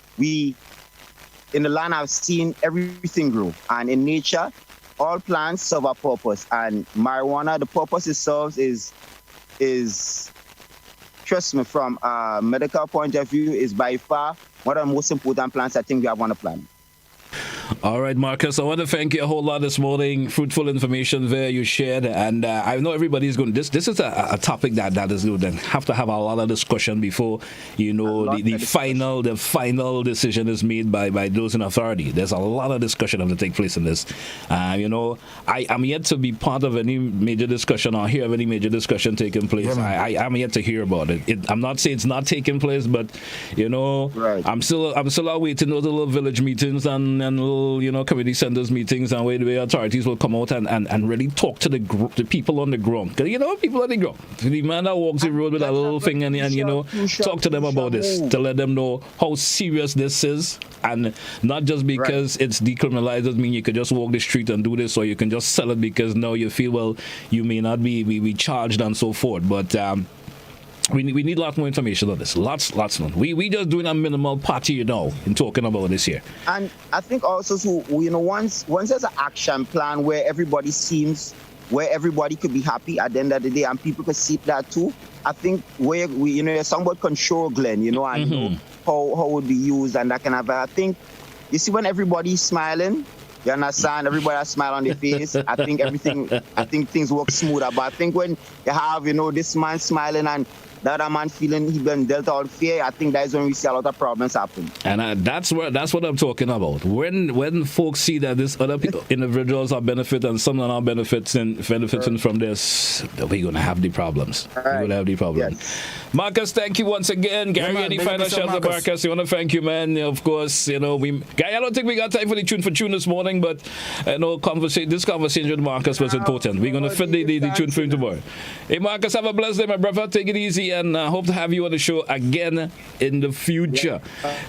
F: in the land, I've seen everything grow. And in nature, all plants serve a purpose. And marijuana, the purpose it serves is, trust me, from a medical point of view, is by far one of the most important plants I think we have on the planet.
A: All right, Marcus, I want to thank you a whole lot this morning. Fruitful information there you shared, and I know everybody's going. This is a topic that is good, and have to have a lot of discussion before the final decision is made by those in authority. There's a lot of discussion that will take place in this. I am yet to be part of any major discussion or hear of any major discussion taking place. I'm yet to hear about it. I'm not saying it's not taking place, but right. I'm still awaiting those little village meetings and little community centers meetings, and where the authorities will come out and really talk to the people on the ground. Because people on the ground, the man that walks the road with a little thing and talk to them about this, to let them know how serious this is, and not just because it's decriminalized doesn't mean you could just walk the street and do this, or you can just sell it because now you feel you may not be charged and so forth. But we need a lot more information on this. Lots more. We just doing a minimal party, in talking about this here. And
F: I think also, once there's an action plan where everybody could be happy at the end of the day, and people could see that too. I think where there's somewhat control, Glenn, and how it would be used and that kind of. I think you see when everybody's smiling. You understand? Everybody has a smile on their face. I think things work smoother. But I think when you have, this man smiling and the other man feeling he been dealt out fear, I think that is when we see a lot of problems happen. And
A: that's what I'm talking about. When folks see that this other individuals are benefiting and some are not benefiting from this, we're going to have the problems. We're going to have the problems. Yes. Marcus, thank you once again. Gary, any final shout out to Marcus? You want to thank you, man. Of course, Guy, I don't think we got time for the tune this morning, but this conversation with Marcus was important. We're going to fit the tune for him tomorrow. Hey, Marcus, have a blessed day, my brother. Take it easy, and hope to have you on the show again in the future.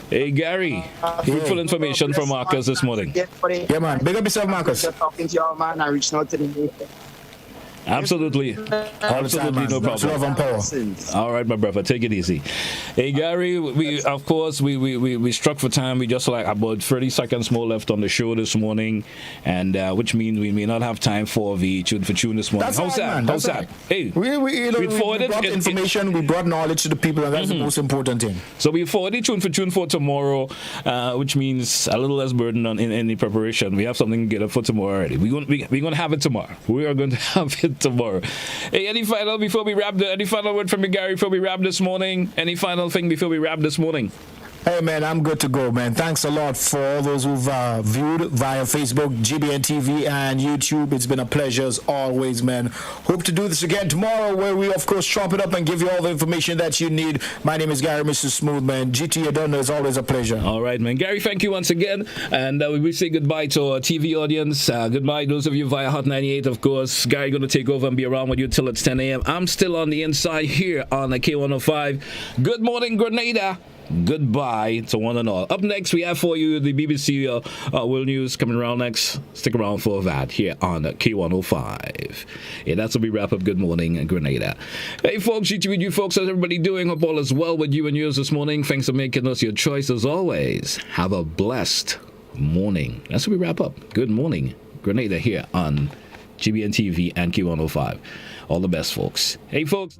A: Hey, Gary, fruitful information from Marcus this morning.
B: Yeah, man. Big up yourself, Marcus.
F: Talking to y'all, man, and reaching out to the
A: Absolutely. Absolutely, no problem.
B: Love and power.
A: All right, my brother, take it easy. Hey, Gary, we struck for time. We just about 30 seconds more left on the show this morning, and which means we may not have time for the tune for tune this morning. How's that? Hey,
B: we brought information, we brought knowledge to the people, and that's the most important thing.
A: So we forwarded tune for tune for tomorrow, which means a little less burden in any preparation. We have something to get up for tomorrow already. We're going to have it tomorrow. We are going to have it tomorrow. Hey, any final word from you, Gary, before we wrap this morning? Any final thing before we wrap this morning?
B: Hey, man, I'm good to go, man. Thanks a lot for all those who've viewed via Facebook, GBN TV, and YouTube. It's been a pleasure as always, man. Hope to do this again tomorrow, where we, of course, chop it up and give you all the information that you need. My name is Gary, Mr. Smooth, man. GT Adona is always a pleasure.
A: All right, man. Gary, thank you once again. And we say goodbye to our TV audience. Goodbye, those of you via Hot 98, of course. Gary going to take over and be around with you till it's 10 a.m. I'm still on the inside here on the K105. Good morning, Grenada. goodbye to one and all. Up next, we have for you the BBC World News coming around next. Stick around for that here on K105. Yeah, that's what we wrap up Good Morning Grenada. Hey, folks, you folks, how's everybody doing? Hope all is well with you and yours this morning. Thanks for making us your choice as always. Have a blessed morning. That's what we wrap up. Good Morning Grenada here on GBN TV and K105. All the best, folks. Hey, folks.